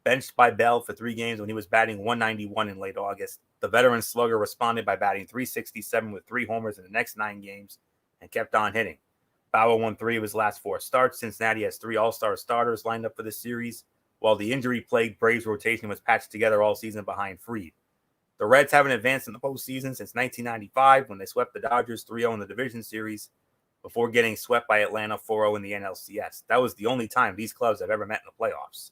benched by Bell for 3 games when he was batting 191 in late August. The veteran slugger responded by batting 367 with 3 homers in the next 9 games and kept on hitting. Bauer won 3 of his last 4 starts. Cincinnati has 3 all-star starters lined up for this series, while the injury-plagued Braves rotation was patched together all season behind Fried. The Reds haven't advanced in the postseason since 1995 when they swept the Dodgers 3-0 in the division series before getting swept by Atlanta 4-0 in the NLCS. That was the only time these clubs have ever met in the playoffs.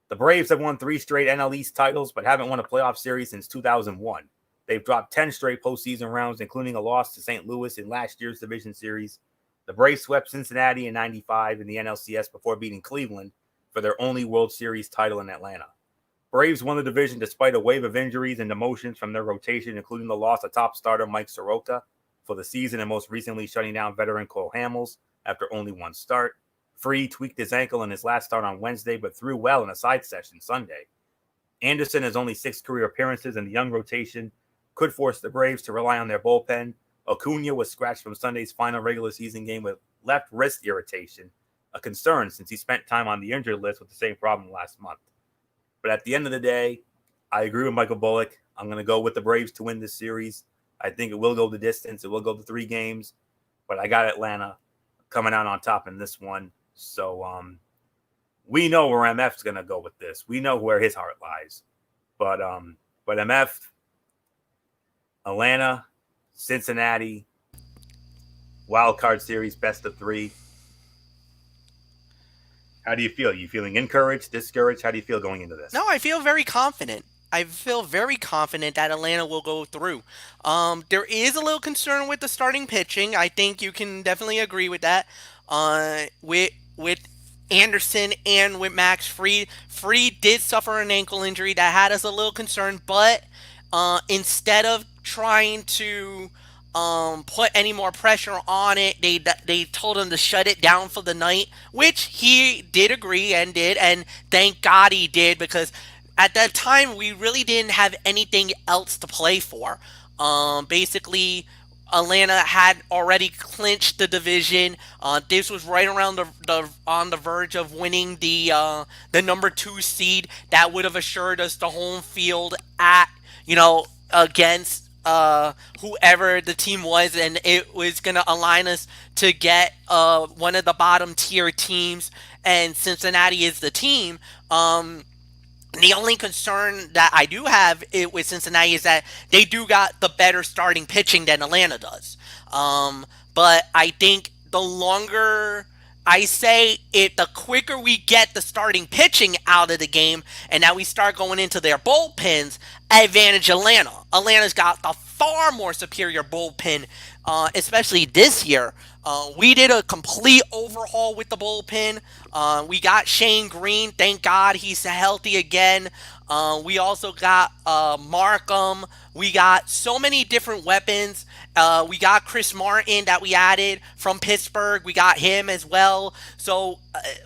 The Braves have won 3 straight NL East titles, but haven't won a playoff series since 2001. They've dropped 10 straight postseason rounds, including a loss to St. Louis in last year's division series. The Braves swept Cincinnati in 95 in the NLCS before beating Cleveland for their only World Series title in Atlanta. Braves won the division despite a wave of injuries and demotions from their rotation, including the loss of top starter Mike Soroka for the season and most recently shutting down veteran Cole Hamels after only 1 start. Fried tweaked his ankle in his last start on Wednesday, but threw well in a side session Sunday. Anderson has only 6 career appearances, and the young rotation could force the Braves to rely on their bullpen. Acuna was scratched from Sunday's final regular season game with left wrist irritation, a concern since he spent time on the injured list with the same problem last month. But at the end of the day, I agree with Michael Bullock. I'm going to go with the Braves to win this series. I think it will go the distance. It will go to 3 games, but I got Atlanta coming out on top in this one. So we know where MF's going to go with this. We know where his heart lies. But MF, Atlanta, Cincinnati, wild card series, best of 3. How do you feel? You feeling encouraged, discouraged? How do you feel going into this? No, I feel very confident. I feel very confident that Atlanta will go through. There is a little concern with the starting pitching. I think you can definitely agree with that. With Anderson and with Max Fried. Fried did suffer an ankle injury that had us a little concerned, but instead of trying to put any more pressure on it, they told him to shut it down for the night, which he did agree and did, and thank God he did, because at that time we really didn't have anything else to play for. Basically, Atlanta had already clinched the division. This was right around on the verge of winning the number 2 seed. That would have assured us the home field against whoever the team was, and it was gonna align us to get one of the bottom tier teams, and Cincinnati is the team. The only concern that I do have with Cincinnati is that they do got the better starting pitching than Atlanta does. But I think the longer I say it, the quicker we get the starting pitching out of the game and now we start going into their bullpens, advantage Atlanta. Atlanta's got the far more superior bullpen, especially this year. We did a complete overhaul with the bullpen. We got Shane Green. Thank God he's healthy again. We also got Markham. We got so many different weapons. We got Chris Martin that we added from Pittsburgh. We got him as well. So,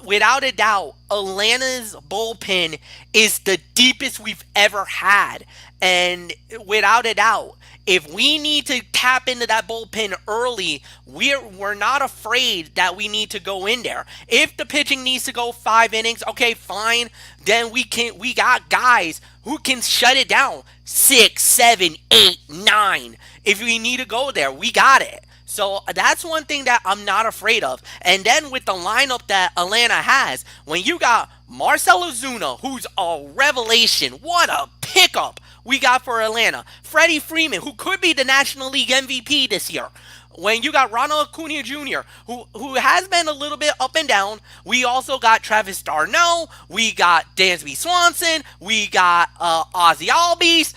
without a doubt, Atlanta's bullpen is the deepest we've ever had. And without a doubt, if we need to tap into that bullpen early, we're not afraid that we need to go in there. If the pitching needs to go 5 innings, okay, fine. Then we got guys who can shut it down 6, 7, 8, 9. If we need to go there, we got it. So that's one thing that I'm not afraid of. And then with the lineup that Atlanta has, when you got Marcell Ozuna, who's a revelation, what a pickup we got for Atlanta. Freddie Freeman, who could be the National League MVP this year. When you got Ronald Acuna Jr., who has been a little bit up and down. We also got Travis d'Arnaud. We got Dansby Swanson. We got Ozzy Albies.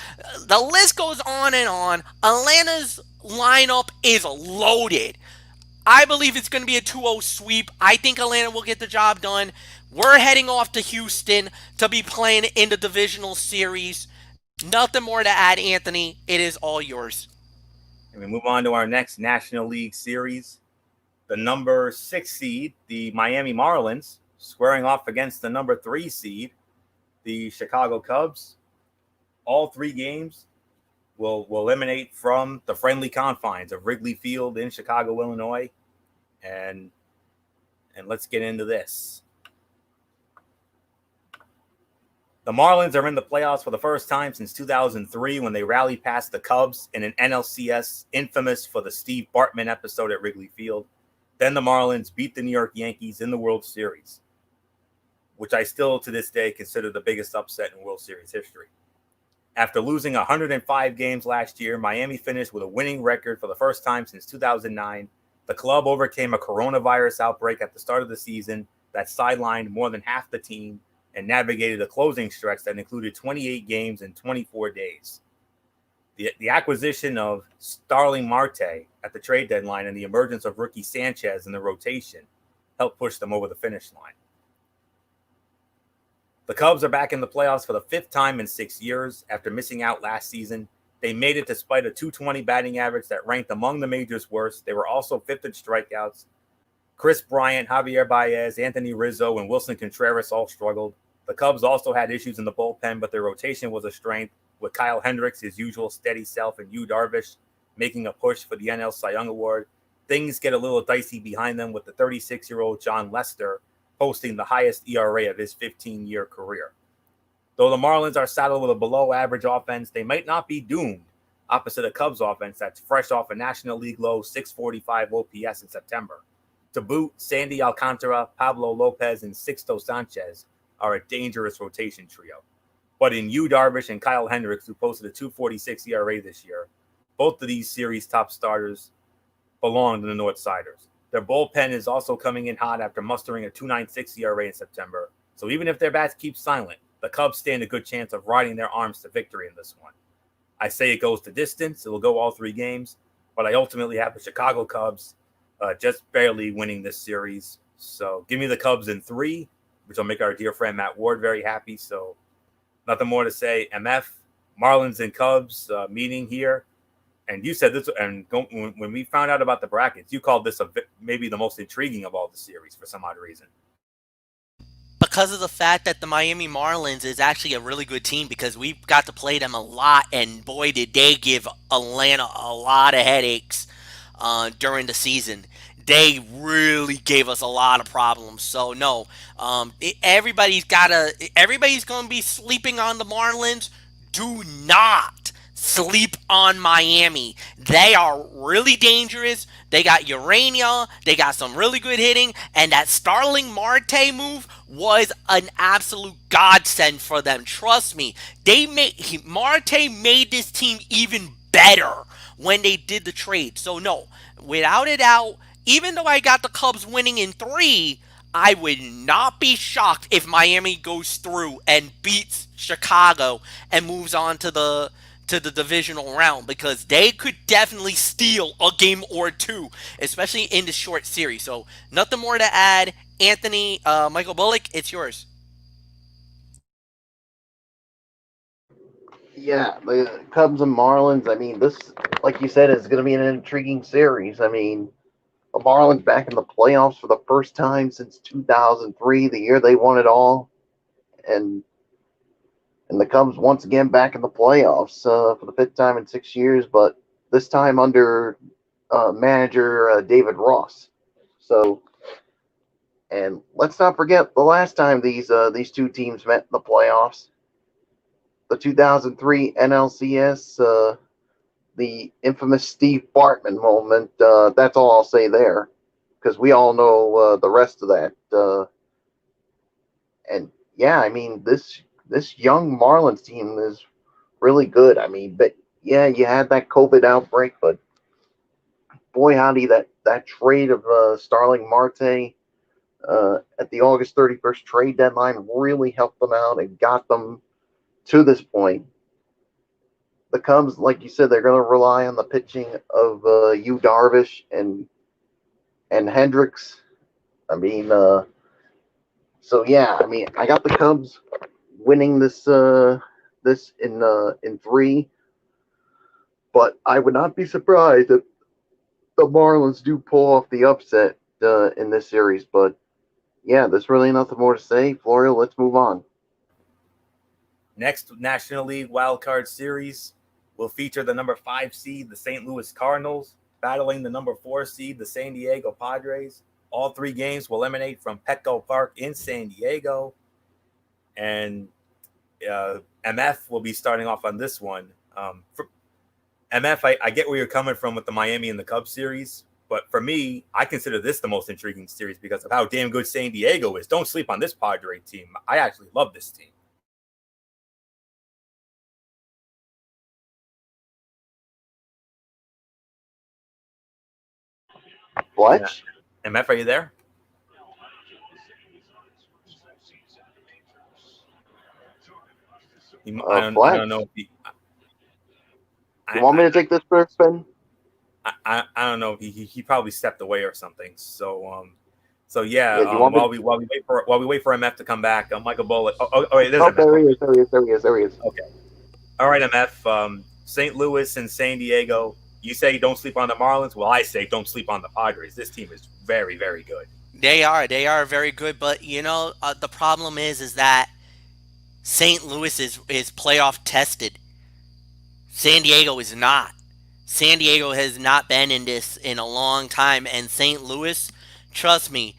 The list goes on and on. Atlanta's lineup is loaded. I believe it's going to be a 2-0 sweep. I think Atlanta will get the job done. We're heading off to Houston to be playing in the divisional series. Nothing more to add, Anthony. It is all yours. And we move on to our next National League series. The number 6 seed, the Miami Marlins, squaring off against the number 3 seed, the Chicago Cubs. All 3 games will emanate from the friendly confines of Wrigley Field in Chicago, Illinois. And let's get into this. The Marlins are in the playoffs for the first time since 2003 when they rallied past the Cubs in an NLCS infamous for the Steve Bartman episode at Wrigley Field. Then the Marlins beat the New York Yankees in the World Series, which I still to this day consider the biggest upset in World Series history. After losing 105 games last year, Miami finished with a winning record for the first time since 2009. The club overcame a coronavirus outbreak at the start of the season that sidelined more than half the team and navigated a closing stretch that included 28 games in 24 days. The acquisition of Starling Marte at the trade deadline and the emergence of Ricky Sanchez in the rotation helped push them over the finish line. The Cubs are back in the playoffs for the 5th time in 6 years. After missing out last season, they made it despite a .220 batting average that ranked among the majors' worst. They were also 5th in strikeouts. Chris Bryant, Javier Baez, Anthony Rizzo, and Wilson Contreras all struggled. The Cubs also had issues in the bullpen, but their rotation was a strength, with Kyle Hendricks, his usual steady self, and Yu Darvish making a push for the NL Cy Young Award. Things get a little dicey behind them with the 36-year-old John Lester posting the highest ERA of his 15-year career. Though the Marlins are saddled with a below-average offense, they might not be doomed opposite a Cubs offense that's fresh off a National League low 645 OPS in September. To boot, Sandy Alcantara, Pablo Lopez, and Sixto Sanchez are a dangerous rotation trio. But in Yu Darvish and Kyle Hendricks, who posted a 2.46 ERA this year, both of these series top starters belong to the Northsiders. Their bullpen is also coming in hot after mustering a 2.96 ERA in September. So even if their bats keep silent, the Cubs stand a good chance of riding their arms to victory in this one. I say it goes to distance. It will go all 3 games, but I ultimately have the Chicago Cubs just barely winning this series. So give me the Cubs in 3, which will make our dear friend Matt Ward very happy. So nothing more to say. MF, Marlins and Cubs meeting here. And you said this, and when we found out about the brackets, you called this maybe the most intriguing of all the series for some odd reason. Because of the fact that the Miami Marlins is actually a really good team, because we got to play them a lot, and boy, did they give Atlanta a lot of headaches during the season. They really gave us a lot of problems. So no, everybody's going to be sleeping on the Marlins. Do not sleep on Miami. They are really dangerous. They got Urania. They got some really good hitting. And that Starling Marte move was an absolute godsend for them. Trust me. Marte made this team even better when they did the trade. So no, without a doubt, even though I got the Cubs winning in 3, I would not be shocked if Miami goes through and beats Chicago and moves on to the to the divisional round because they could definitely steal a game or two, especially in the short series. So nothing more to add. Anthony, Michael Bullock, it's yours. Yeah, the Cubs and Marlins. I mean, this, like you said, is going to be an intriguing series. I mean, the Marlins back in the playoffs for the first time since 2003, the year they won it all, and the Cubs once again back in the playoffs for the fifth time in 6 years, but this time under manager David Ross. So, and let's not forget the last time these two teams met in the playoffs, the 2003 NLCS, the infamous Steve Bartman moment. That's all I'll say there, because we all know the rest of that. And yeah, I mean this young Marlins team is really good. I mean, but yeah, you had that COVID outbreak, but boy, howdy, that trade of Starling Marte at the August 31st trade deadline really helped them out and got them to this point. The Cubs, like you said, they're going to rely on the pitching of Yu Darvish and Hendricks. I mean, so yeah, I mean, I got the Cubs winning this in three, but I would not be surprised if the Marlins do pull off the upset in this series. But yeah, there's really nothing more to say. Florio, let's move on. Next National League Wild Card Series will feature the number 5 seed, the St. Louis Cardinals, battling the number 4 seed, the San Diego Padres. All 3 games will emanate from Petco Park in San Diego. And MF will be starting off on this one. MF, I get where you're coming from with the Miami and the Cubs series, but for me, I consider this the most intriguing series because of how damn good San Diego is. Don't sleep on this Padre team. I actually love this team. Fletch? Yeah. MF, are you there? I don't know if he, you want me to take this first, Ben? I don't know. He probably stepped away or something. So yeah. While we wait for MF to come back, Michael Bullock. Wait, there's MF. There he is. Okay. All right, MF. St. Louis and San Diego. You say don't sleep on the Marlins. Well, I say don't sleep on the Padres. This team is very, very good. They are very good, but the problem is that St. Louis is playoff tested. San Diego is not. San Diego has not been in this in a long time, and St. Louis, trust me,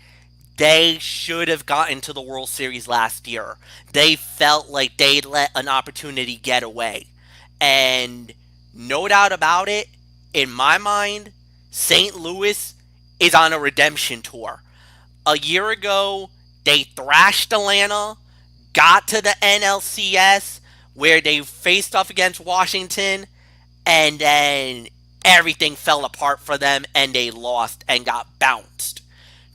they should have gotten to the World Series last year. They felt like they let an opportunity get away. And no doubt about it, in my mind, St. Louis is on a redemption tour. A year ago, they thrashed Atlanta, got to the NLCS, where they faced off against Washington, and then everything fell apart for them and they lost and got bounced.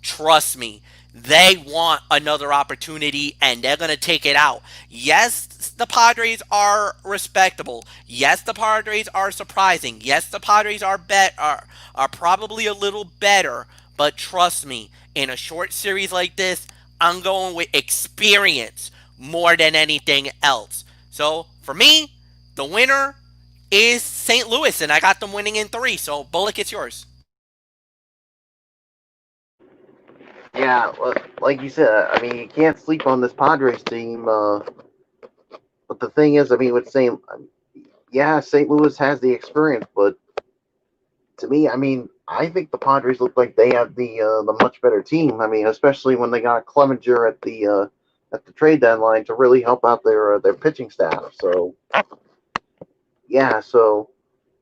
Trust me, they want another opportunity and they're going to take it out. Yes, the Padres are respectable. Yes, the Padres are surprising. Yes, the Padres are probably a little better, but trust me, in a short series like this, I'm going with experience more than anything else. So, for me, the winner is St. Louis, and I got them winning in 3. So, Bullock, it's yours. Yeah, like you said, I mean, you can't sleep on this Padres team. But the thing is, I mean, with St. Louis has the experience, but to me, I mean, I think the Padres look like they have the much better team. I mean, especially when they got Clevenger at the trade deadline to really help out their pitching staff. So yeah, so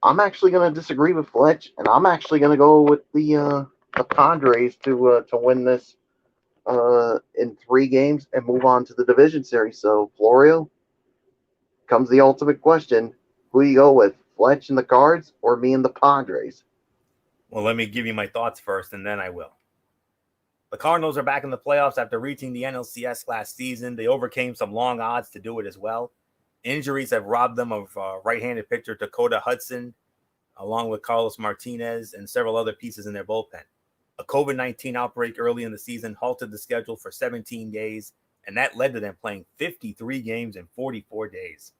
I'm actually going to disagree with Fletch, and I'm actually going to go with the Padres to win this in 3 games and move on to the division series. So Florio, comes the ultimate question: who do you go with, Fletch and the Cards, or me and the Padres? Well, let me give you my thoughts first, and then I will. The Cardinals are back in the playoffs after reaching the NLCS last season. They overcame some long odds to do it as well. Injuries have robbed them of right-handed pitcher Dakota Hudson, along with Carlos Martinez and several other pieces in their bullpen. A COVID-19 outbreak early in the season halted the schedule for 17 days, and that led to them playing 53 games in 44 days.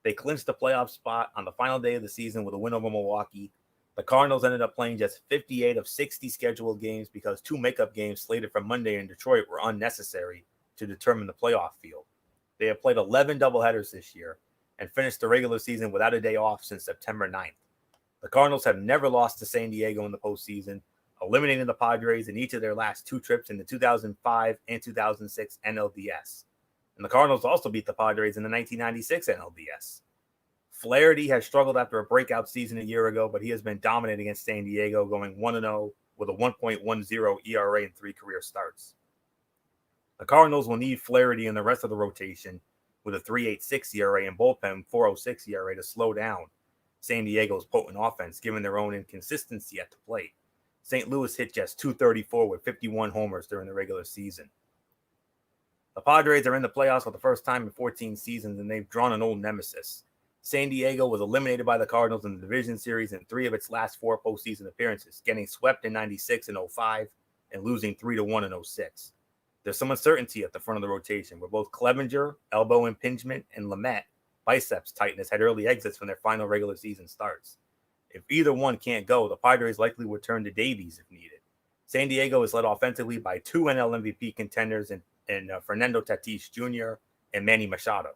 They clinched the playoff spot on the final day of the season with a win over Milwaukee. The Cardinals ended up playing just 58 of 60 scheduled games because 2 makeup games slated for Monday in Detroit were unnecessary to determine the playoff field. They have played 11 doubleheaders this year and finished the regular season without a day off since September 9th. The Cardinals have never lost to San Diego in the postseason, eliminating the Padres in each of their last 2 trips in the 2005 and 2006 NLDS. And the Cardinals also beat the Padres in the 1996 NLDS. Flaherty has struggled after a breakout season a year ago, but he has been dominant against San Diego, going 1-0 with a 1.10 ERA in 3 career starts. The Cardinals will need Flaherty in the rest of the rotation with a 3.86 ERA and bullpen 4.06 ERA to slow down San Diego's potent offense, given their own inconsistency at the plate. St. Louis hit just .234 with 51 homers during the regular season. The Padres are in the playoffs for the first time in 14 seasons, and they've drawn an old nemesis. San Diego was eliminated by the Cardinals in the division series in 3 of its last 4 postseason appearances, getting swept in 96 and 05 and losing 3-1 in 06. There's some uncertainty at the front of the rotation, where both Clevenger, elbow impingement, and Lamet, biceps tightness, had early exits when their final regular season starts. If either one can't go, the Padres likely would turn to Davies if needed. San Diego is led offensively by 2 NL MVP contenders in Fernando Tatis Jr. and Manny Machado.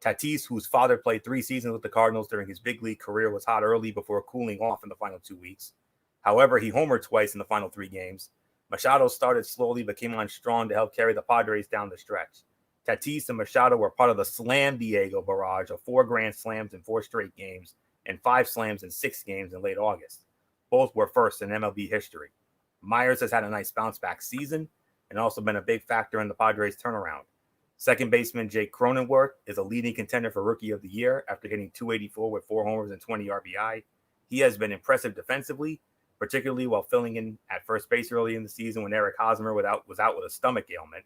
Tatis, whose father played 3 seasons with the Cardinals during his big league career, was hot early before cooling off in the final 2 weeks. However, he homered twice in the final 3 games. Machado started slowly but came on strong to help carry the Padres down the stretch. Tatis and Machado were part of the Slam Diego barrage of 4 grand slams in 4 straight games and 5 slams in 6 games in late August. Both were first in MLB history. Myers has had a nice bounce-back season and also been a big factor in the Padres' turnaround. Second baseman Jake Cronenworth is a leading contender for Rookie of the Year after hitting .284 with 4 homers and 20 RBI. He has been impressive defensively, particularly while filling in at first base early in the season when Eric Hosmer was out with a stomach ailment.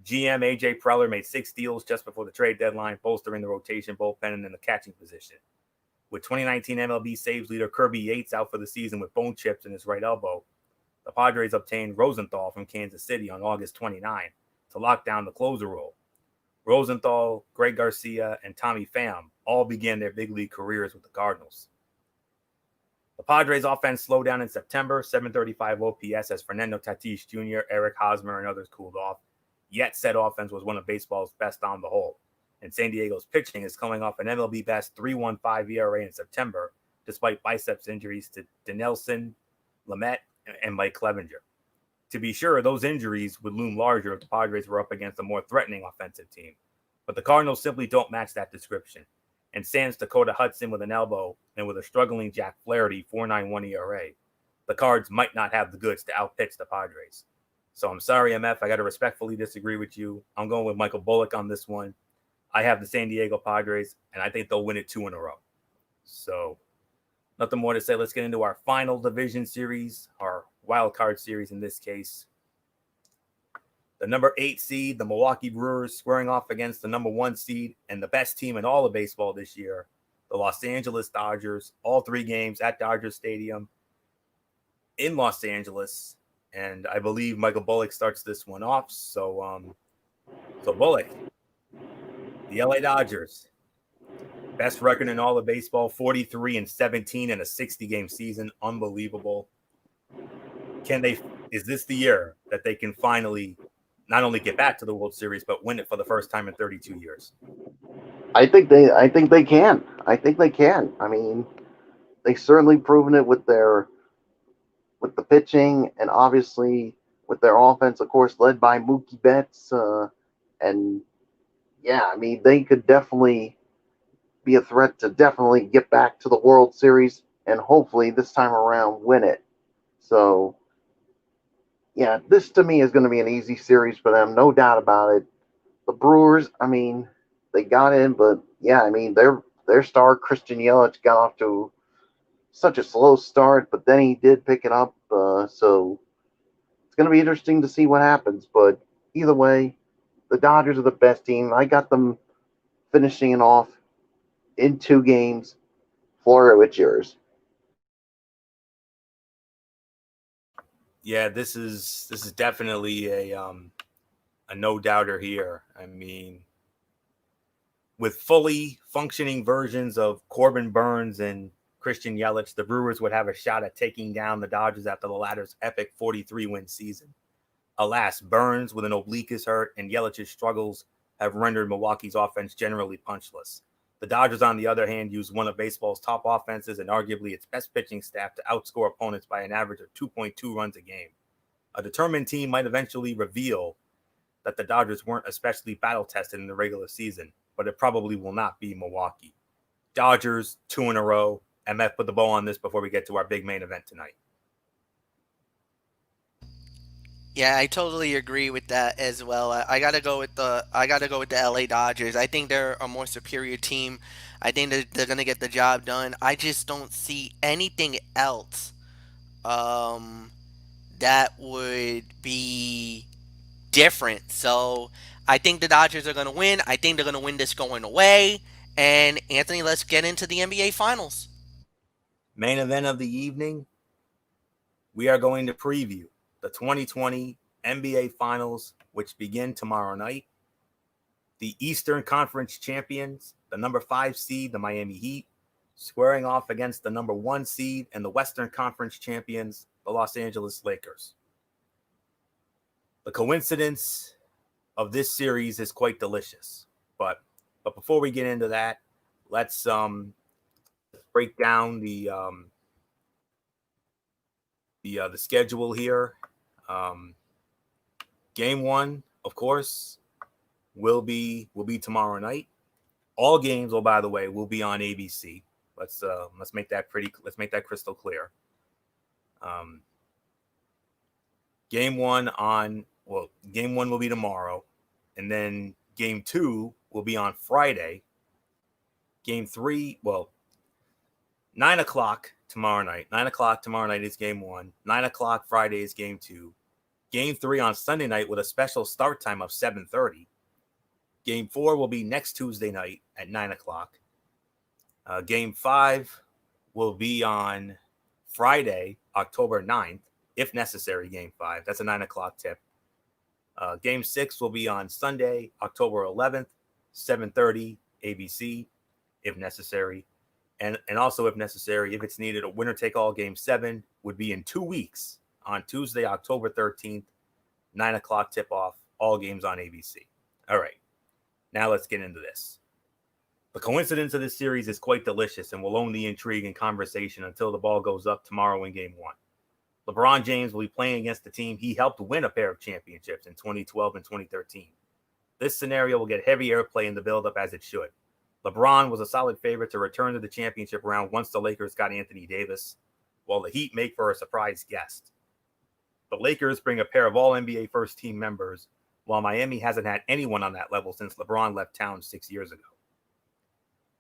GM A.J. Preller made 6 steals just before the trade deadline, bolstering the rotation, bullpen, and in the catching position. With 2019 MLB saves leader Kirby Yates out for the season with bone chips in his right elbow, the Padres obtained Rosenthal from Kansas City on August 29 to lock down the closer role. Rosenthal, Greg Garcia, and Tommy Pham all began their big league careers with the Cardinals. The Padres offense slowed down in September, 735 OPS as Fernando Tatis Jr., Eric Hosmer, and others cooled off. Yet said offense was one of baseball's best on the whole. And San Diego's pitching is coming off an MLB best 3.15 ERA in September, despite biceps injuries to Dinelson, Lamet, and Mike Clevenger. To be sure, those injuries would loom larger if the Padres were up against a more threatening offensive team. But the Cardinals simply don't match that description. And sans Dakota Hudson with an elbow and with a struggling Jack Flaherty 4.91 ERA, the Cards might not have the goods to outpitch the Padres. So I'm sorry, MF, I got to respectfully disagree with you. I'm going with Michael Bullock on this one. I have the San Diego Padres, and I think they'll win it 2 in a row. So nothing more to say. Let's get into our final division series, our wild card series in this case. The number 8 seed, the Milwaukee Brewers, squaring off against the number 1 seed and the best team in all of baseball this year, the Los Angeles Dodgers. All 3 games at Dodger Stadium in Los Angeles. And I believe Michael Bullock starts this one off. So Bullock, the LA Dodgers, best record in all of baseball, 43-17 in a 60-game season. Unbelievable. Is this the year that they can finally not only get back to the World Series, but win it for the first time in 32 years? I think they can. I think they can. I mean, they certainly proven it with the pitching and obviously with their offense, of course, led by Mookie Betts. And yeah, I mean, they could definitely be a threat to definitely get back to the World Series and hopefully this time around win it. So yeah, this to me is going to be an easy series for them, no doubt about it. The Brewers, I mean, they got in, but yeah, I mean, their star Christian Yelich got off to such a slow start, but then he did pick it up. So it's going to be interesting to see what happens. But either way, the Dodgers are the best team. I got them finishing it off in 2 games. Florio, it's yours. Yeah, this is definitely a no doubter here. I mean, with fully functioning versions of Corbin Burns and Christian Yelich, the Brewers would have a shot at taking down the Dodgers after the latter's epic 43-win season. Alas, Burns with an oblique is hurt, and Yelich's struggles have rendered Milwaukee's offense generally punchless. The Dodgers, on the other hand, use one of baseball's top offenses and arguably its best pitching staff to outscore opponents by an average of 2.2 runs a game. A determined team might eventually reveal that the Dodgers weren't especially battle-tested in the regular season, but it probably will not be Milwaukee. Dodgers, 2 in a row. MF, put the bow on this before we get to our big main event tonight. Yeah, I totally agree with that as well. I gotta go with the LA Dodgers. I think they're a more superior team. I think they're gonna get the job done. I just don't see anything else um, that would be different. So I think the Dodgers are gonna win. I think they're gonna win this going away. And Anthony, let's get into the NBA Finals. Main event of the evening, we are going to preview the 2020 NBA Finals, which begin tomorrow night. The Eastern Conference champions, the number 5 seed, the Miami Heat, squaring off against the number 1 seed and the Western Conference champions, the Los Angeles Lakers. The coincidence of this series is quite delicious. But before we get into that, let's break down the schedule here. Game 1, of course, will be tomorrow night. All games, oh by the way, will be on ABC. Let's make that crystal clear. Game 1 will be tomorrow, and then game 2 will be on Friday. Game 3, 9 o'clock tomorrow night. 9 o'clock tomorrow night is game 1. 9 o'clock Friday is game 2. Game 3 on Sunday night with a special start time of 7:30. Game 4 will be next Tuesday night at 9 o'clock. Game 5 will be on Friday, October 9th, if necessary, game 5. That's a 9 o'clock tip. Game 6 will be on Sunday, October 11th, 7:30, ABC, if necessary. And also, if necessary, if it's needed, a winner-take-all game 7 would be in 2 weeks on Tuesday, October 13th, 9 o'clock tip-off, all games on ABC. All right, now let's get into this. The coincidence of this series is quite delicious and will own the intrigue and conversation until the ball goes up tomorrow in game 1. LeBron James will be playing against the team he helped win a pair of championships in 2012 and 2013. This scenario will get heavy airplay in the build-up, as it should. LeBron was a solid favorite to return to the championship round once the Lakers got Anthony Davis, while the Heat make for a surprise guest. The Lakers bring a pair of all-NBA first-team members, while Miami hasn't had anyone on that level since LeBron left town 6 years ago.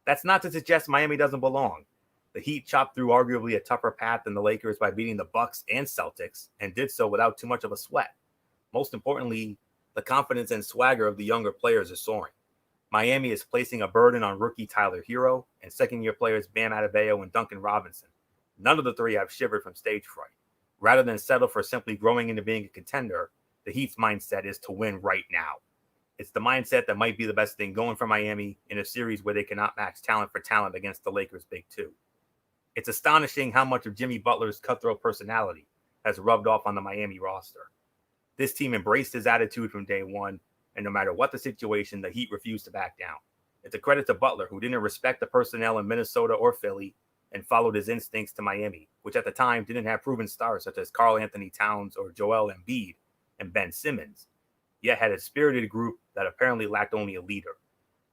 That's not to suggest Miami doesn't belong. The Heat chopped through arguably a tougher path than the Lakers by beating the Bucks and Celtics, and did so without too much of a sweat. Most importantly, the confidence and swagger of the younger players is soaring. Miami is placing a burden on rookie Tyler Hero and second-year players Bam Adebayo and Duncan Robinson. None of the three have shivered from stage fright. Rather than settle for simply growing into being a contender, the Heat's mindset is to win right now. It's the mindset that might be the best thing going for Miami in a series where they cannot match talent for talent against the Lakers' big two. It's astonishing how much of Jimmy Butler's cutthroat personality has rubbed off on the Miami roster. This team embraced his attitude from day one, and no matter what the situation, the Heat refused to back down. It's a credit to Butler, who didn't respect the personnel in Minnesota or Philly and followed his instincts to Miami, which at the time didn't have proven stars such as Karl Anthony Towns or Joel Embiid and Ben Simmons, yet had a spirited group that apparently lacked only a leader.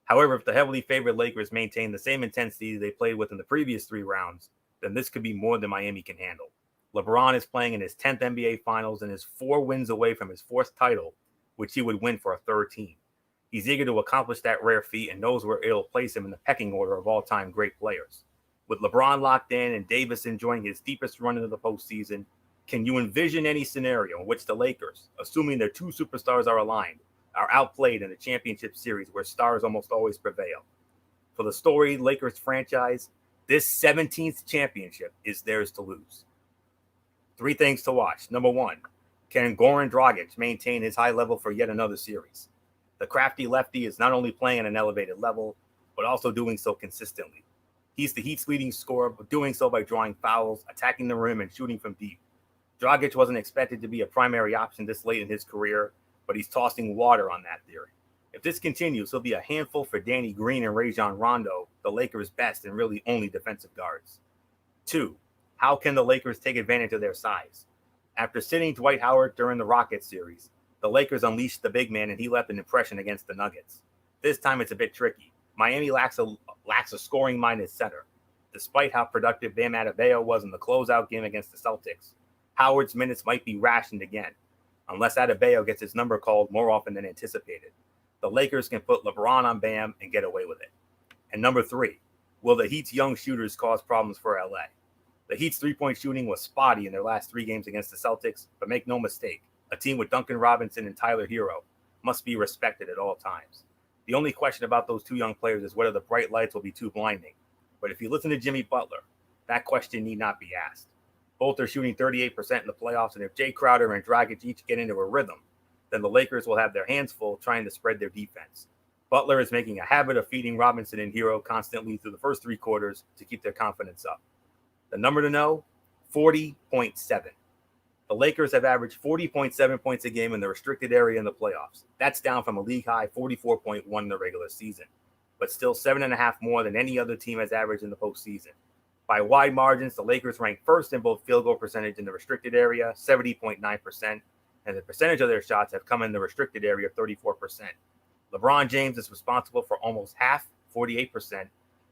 However, if the heavily favored Lakers maintain the same intensity they played with in the previous 3 rounds, then this could be more than Miami can handle. LeBron is playing in his 10th NBA Finals and is 4 wins away from his 4th title, which he would win for a 3rd team. He's eager to accomplish that rare feat and knows where it'll place him in the pecking order of all-time great players. With LeBron locked in and Davis enjoying his deepest run into the postseason, can you envision any scenario in which the Lakers, assuming their 2 superstars are aligned, are outplayed in the championship series where stars almost always prevail. For the storied Lakers franchise, this 17th championship is theirs to lose. 3 things to watch. Number 1, can Goran Dragic maintain his high level for yet another series? The crafty lefty is not only playing at an elevated level, but also doing so consistently. He's the Heat's leading scorer, but doing so by drawing fouls, attacking the rim, and shooting from deep. Dragic wasn't expected to be a primary option this late in his career, but he's tossing water on that theory. If this continues, he'll be a handful for Danny Green and Rajon Rondo, the Lakers' best and really only defensive guards. 2, how can the Lakers take advantage of their size? After sitting Dwight Howard during the Rockets series, the Lakers unleashed the big man and he left an impression against the Nuggets. This time it's a bit tricky. Miami lacks a scoring-minded center. Despite how productive Bam Adebayo was in the closeout game against the Celtics, Howard's minutes might be rationed again, unless Adebayo gets his number called more often than anticipated. The Lakers can put LeBron on Bam and get away with it. And number 3, will the Heat's young shooters cause problems for LA? The Heat's three-point shooting was spotty in their last 3 games against the Celtics, but make no mistake, a team with Duncan Robinson and Tyler Hero must be respected at all times. The only question about those 2 young players is whether the bright lights will be too blinding. But if you listen to Jimmy Butler, that question need not be asked. Both are shooting 38% in the playoffs, and if Jay Crowder and Dragic each get into a rhythm, then the Lakers will have their hands full trying to spread their defense. Butler is making a habit of feeding Robinson and Hero constantly through the first 3 quarters to keep their confidence up. The number to know, 40.7. The Lakers have averaged 40.7 points a game in the restricted area in the playoffs. That's down from a league-high 44.1 in the regular season, but still 7.5 more than any other team has averaged in the postseason. By wide margins, the Lakers rank first in both field goal percentage in the restricted area, 70.9%, and the percentage of their shots have come in the restricted area, 34%. LeBron James is responsible for almost half, 48%,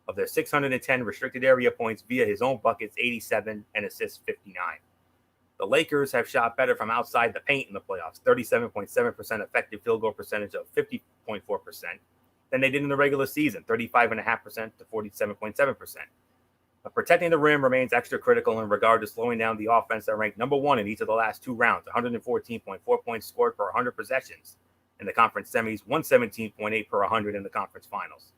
of their 610 restricted area points via his own buckets, 87, and assists, 59. The Lakers have shot better from outside the paint in the playoffs, 37.7% effective field goal percentage of 50.4%, than they did in the regular season, 35.5% to 47.7%. But protecting the rim remains extra critical in regard to slowing down the offense that ranked number 1 in each of the last 2 rounds, 114.4 points scored per 100 possessions in the conference semis, 117.8 per 100 in the conference finals.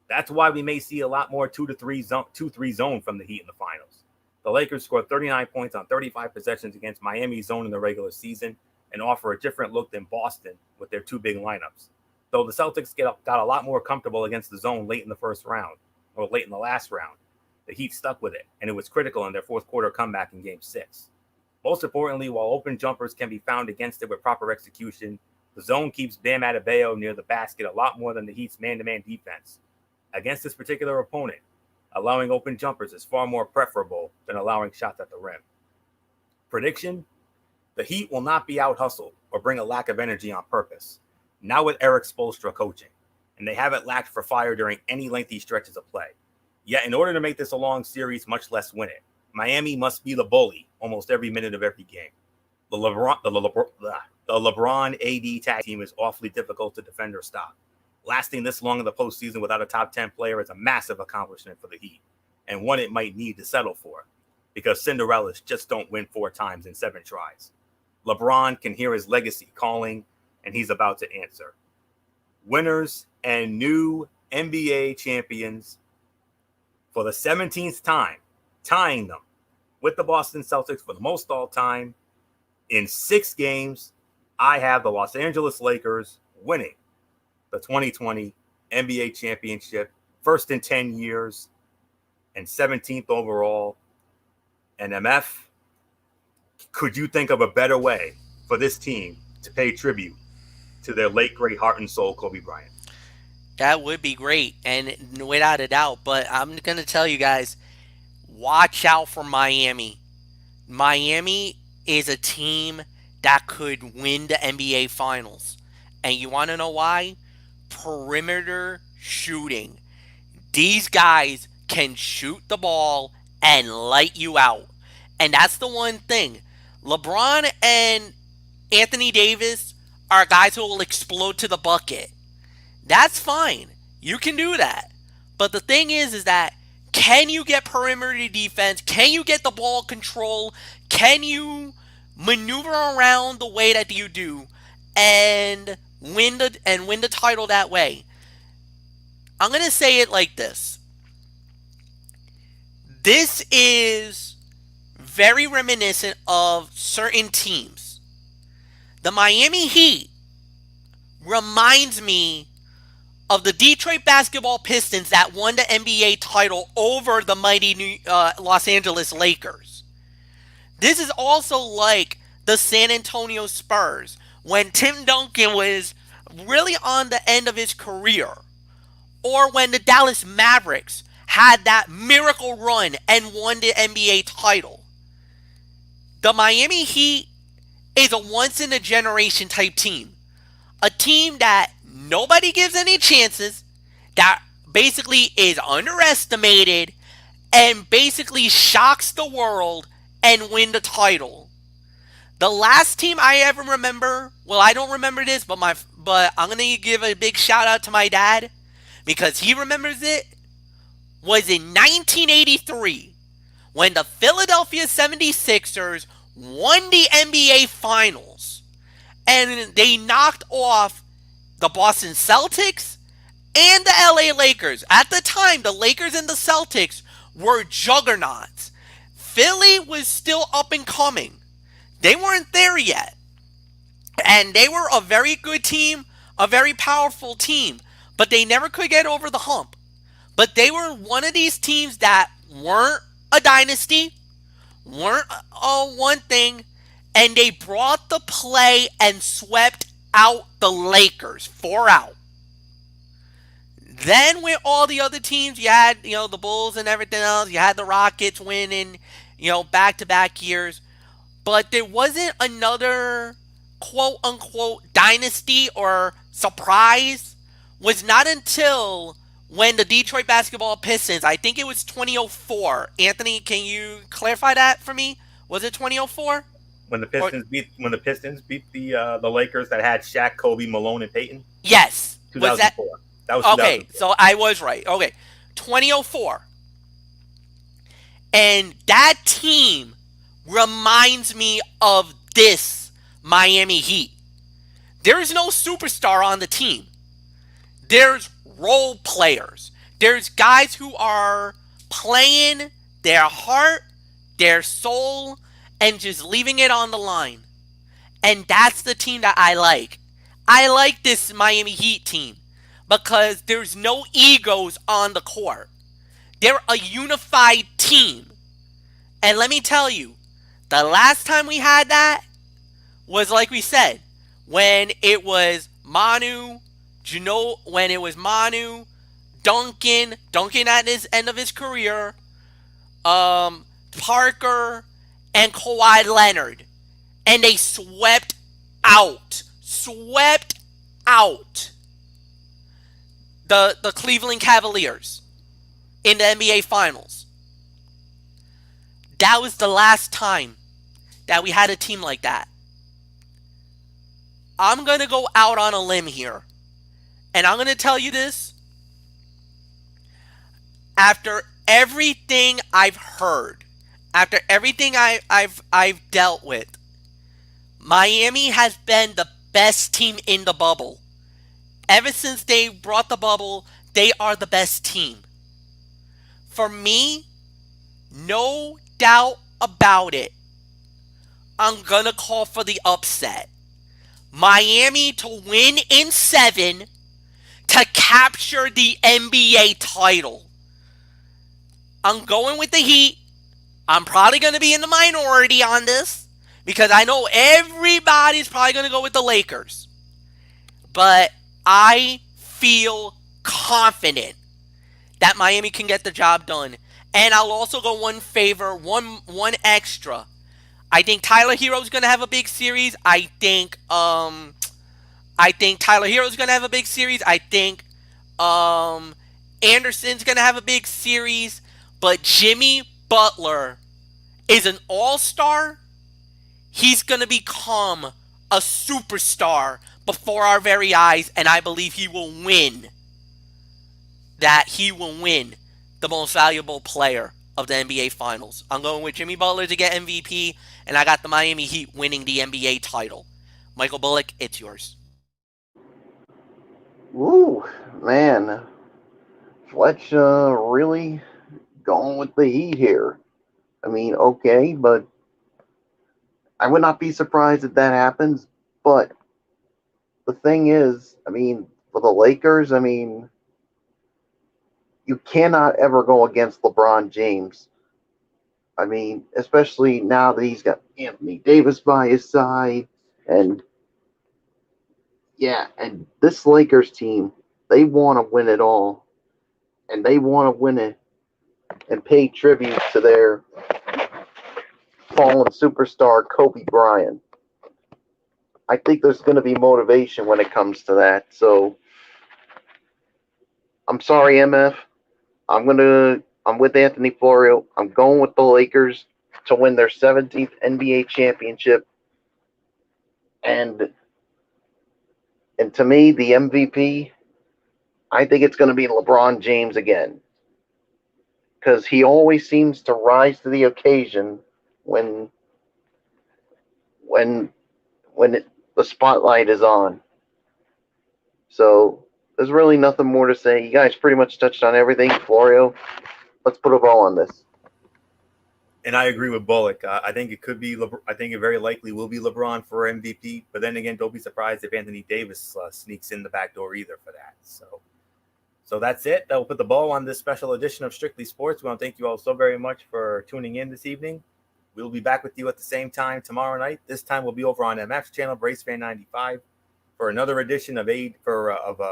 That's why we may see a lot more 2-3 zone from the Heat in the finals. The Lakers scored 39 points on 35 possessions against Miami's zone in the regular season and offer a different look than Boston with their 2 big lineups. Though the Celtics got a lot more comfortable against the zone late in the first round, or late in the last round, the Heat stuck with it, and it was critical in their fourth quarter comeback in Game 6. Most importantly, while open jumpers can be found against it with proper execution, the zone keeps Bam Adebayo near the basket a lot more than the Heat's man-to-man defense. Against this particular opponent, allowing open jumpers is far more preferable than allowing shots at the rim. Prediction? The Heat will not be out-hustled or bring a lack of energy on purpose, not with Eric Spoelstra coaching, and they haven't lacked for fire during any lengthy stretches of play. Yet in order to make this a long series, much less win it, Miami must be the bully almost every minute of every game. The LeBron AD tag team is awfully difficult to defend or stop. Lasting this long in the postseason without a top 10 player is a massive accomplishment for the Heat, and one it might need to settle for, because Cinderellas just don't win 4 times in 7 tries. LeBron can hear his legacy calling, and he's about to answer. Winners and new NBA champions for the 17th time, tying them with the Boston Celtics for the most all time. In 6 games, I have the Los Angeles Lakers winning the 2020 NBA championship, first in 10 years, and 17th overall. And MF, could you think of a better way for this team to pay tribute to their late, great heart and soul, Kobe Bryant? That would be great, and without a doubt. But I'm going to tell you guys, watch out for Miami. Miami is a team that could win the NBA Finals. And you want to know why? Perimeter shooting. These guys can shoot the ball and light you out. And that's the one thing. LeBron and Anthony Davis are guys who will explode to the bucket. That's fine. You can do that. But the thing is that can you get perimeter defense? Can you get the ball control? Can you maneuver around the way that you do and win the title that way. I'm going to say it like this. This is very reminiscent of certain teams. The Miami Heat reminds me of the Detroit basketball Pistons that won the NBA title over the mighty Los Angeles Lakers. This is also like the San Antonio Spurs when Tim Duncan was really on the end of his career, or when the Dallas Mavericks had that miracle run and won the NBA title. The Miami Heat is a once-in-a-generation type team. A team that nobody gives any chances, that basically is underestimated, and basically shocks the world and win the title. The last team I ever remember, well, I don't remember this, but I'm going to give a big shout out to my dad, because he remembers it, was in 1983 when the Philadelphia 76ers won the NBA Finals, and they knocked off the Boston Celtics and the LA Lakers. At the time, the Lakers and the Celtics were juggernauts. Philly was still up and coming. They weren't there yet. And they were a very good team, a very powerful team, but they never could get over the hump. But they were one of these teams that weren't a dynasty, weren't one thing, and they brought the play and swept out the Lakers, 4 out. Then with all the other teams, you had, the Bulls and everything else. You had the Rockets winning, back-to-back years. But there wasn't another quote-unquote dynasty or surprise. Was not until when the Detroit basketball Pistons, I think it was 2004. Anthony, can you clarify that for me? Was it 2004? When the Pistons beat the Lakers that had Shaq, Kobe, Malone, and Peyton? Yes. 2004. That was okay, 2004. So I was right. Okay. 2004. And that team reminds me of this Miami Heat. There is no superstar on the team. There's role players. There's guys who are playing their heart, their soul, and just leaving it on the line. And that's the team that I like. I like this Miami Heat team because there's no egos on the court. They're a unified team. And let me tell you, the last time we had that was, like we said, when it was Manu, Duncan at his end of his career, Parker, and Kawhi Leonard. And they swept out the Cleveland Cavaliers in the NBA Finals. That was the last time that we had a team like that. I'm going to go out on a limb here. And I'm going to tell you this. After everything I've heard, after everything I've dealt with, Miami has been the best team in the bubble. Ever since they brought the bubble, they are the best team. For me, no doubt about it, I'm going to call for the upset. Miami to win in 7 to capture the NBA title. I'm going with the Heat. I'm probably going to be in the minority on this because I know everybody's probably going to go with the Lakers. But I feel confident that Miami can get the job done. And I'll also go one extra. I think Tyler Hero's going to have a big series. I think Tyler Hero's going to have a big series. I think Anderson's going to have a big series. But Jimmy Butler is an all-star. He's going to become a superstar before our very eyes. And I believe he will win. He will win the most valuable player of the NBA Finals. I'm going with Jimmy Butler to get MVP. And I got the Miami Heat winning the NBA title. Michael Bullock, it's yours. Ooh, man. Fletch really going with the heat here. I mean, okay, but I would not be surprised if that happens. But the thing is, I mean, for the Lakers, I mean, you cannot ever go against LeBron James. I mean, especially now that he's got Anthony Davis by his side. And yeah, and this Lakers team, they want to win it all. And they want to win it and pay tribute to their fallen superstar, Kobe Bryant. I think there's going to be motivation when it comes to that. So I'm sorry, MF. I'm with Anthony Florio. I'm going with the Lakers to win their 17th NBA championship. And to me, the MVP, I think it's going to be LeBron James again. Because he always seems to rise to the occasion when the spotlight is on. So there's really nothing more to say. You guys pretty much touched on everything. Florio, let's put a bow on this. And I agree with Bullock. I think it could be. I think it very likely will be LeBron for MVP. But then again, don't be surprised if Anthony Davis sneaks in the back door either for that. So that's it. That will put the bow on this special edition of Strictly Sports. We want to thank you all so very much for tuning in this evening. We'll be back with you at the same time tomorrow night. This time we'll be over on MF's channel, Brace Fan 95, for another edition of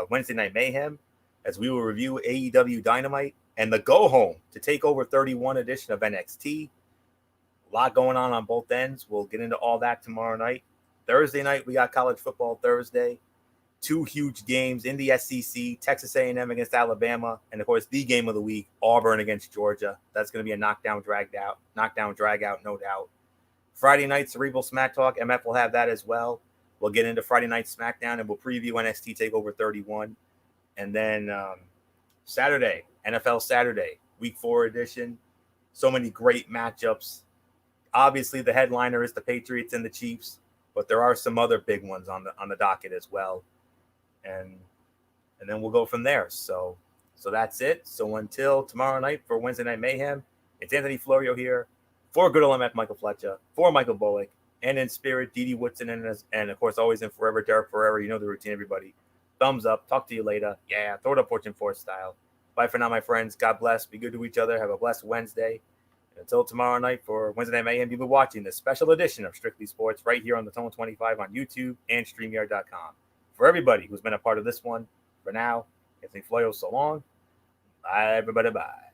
Wednesday Night Mayhem, as we will review AEW Dynamite and the Go Home to Takeover 31 edition of NXT. A lot going on both ends. We'll get into all that tomorrow night. Thursday night, we got college football Thursday. 2 huge games in the SEC, Texas A&M against Alabama, and of course the game of the week, Auburn against Georgia. That's going to be a knockdown, drag out, no doubt. Friday night, Cerebral Smack Talk. MF will have that as well. We'll get into Friday night SmackDown and we'll preview NXT TakeOver 31. And then Saturday, NFL Saturday, Week 4 edition. So many great matchups. Obviously, the headliner is the Patriots and the Chiefs, but there are some other big ones on the docket as well. And then we'll go from there. So that's it. So until tomorrow night for Wednesday Night Mayhem, it's Anthony Florio here for good old MF Michael Fletcher, for Michael Bullock, and in spirit, Didi Woodson, and of course, always in forever, Derek Ferrera. You know the routine, everybody. Thumbs up. Talk to you later. Yeah, throw it up Fortune Force style. Bye for now, my friends. God bless. Be good to each other. Have a blessed Wednesday. And until tomorrow night for Wednesday Night Mayhem, you'll be watching this special edition of Strictly Sports right here on the Tone 25 on YouTube and StreamYard.com. For everybody who's been a part of this one, for now, Anthony Florio, so long. Bye, everybody. Bye.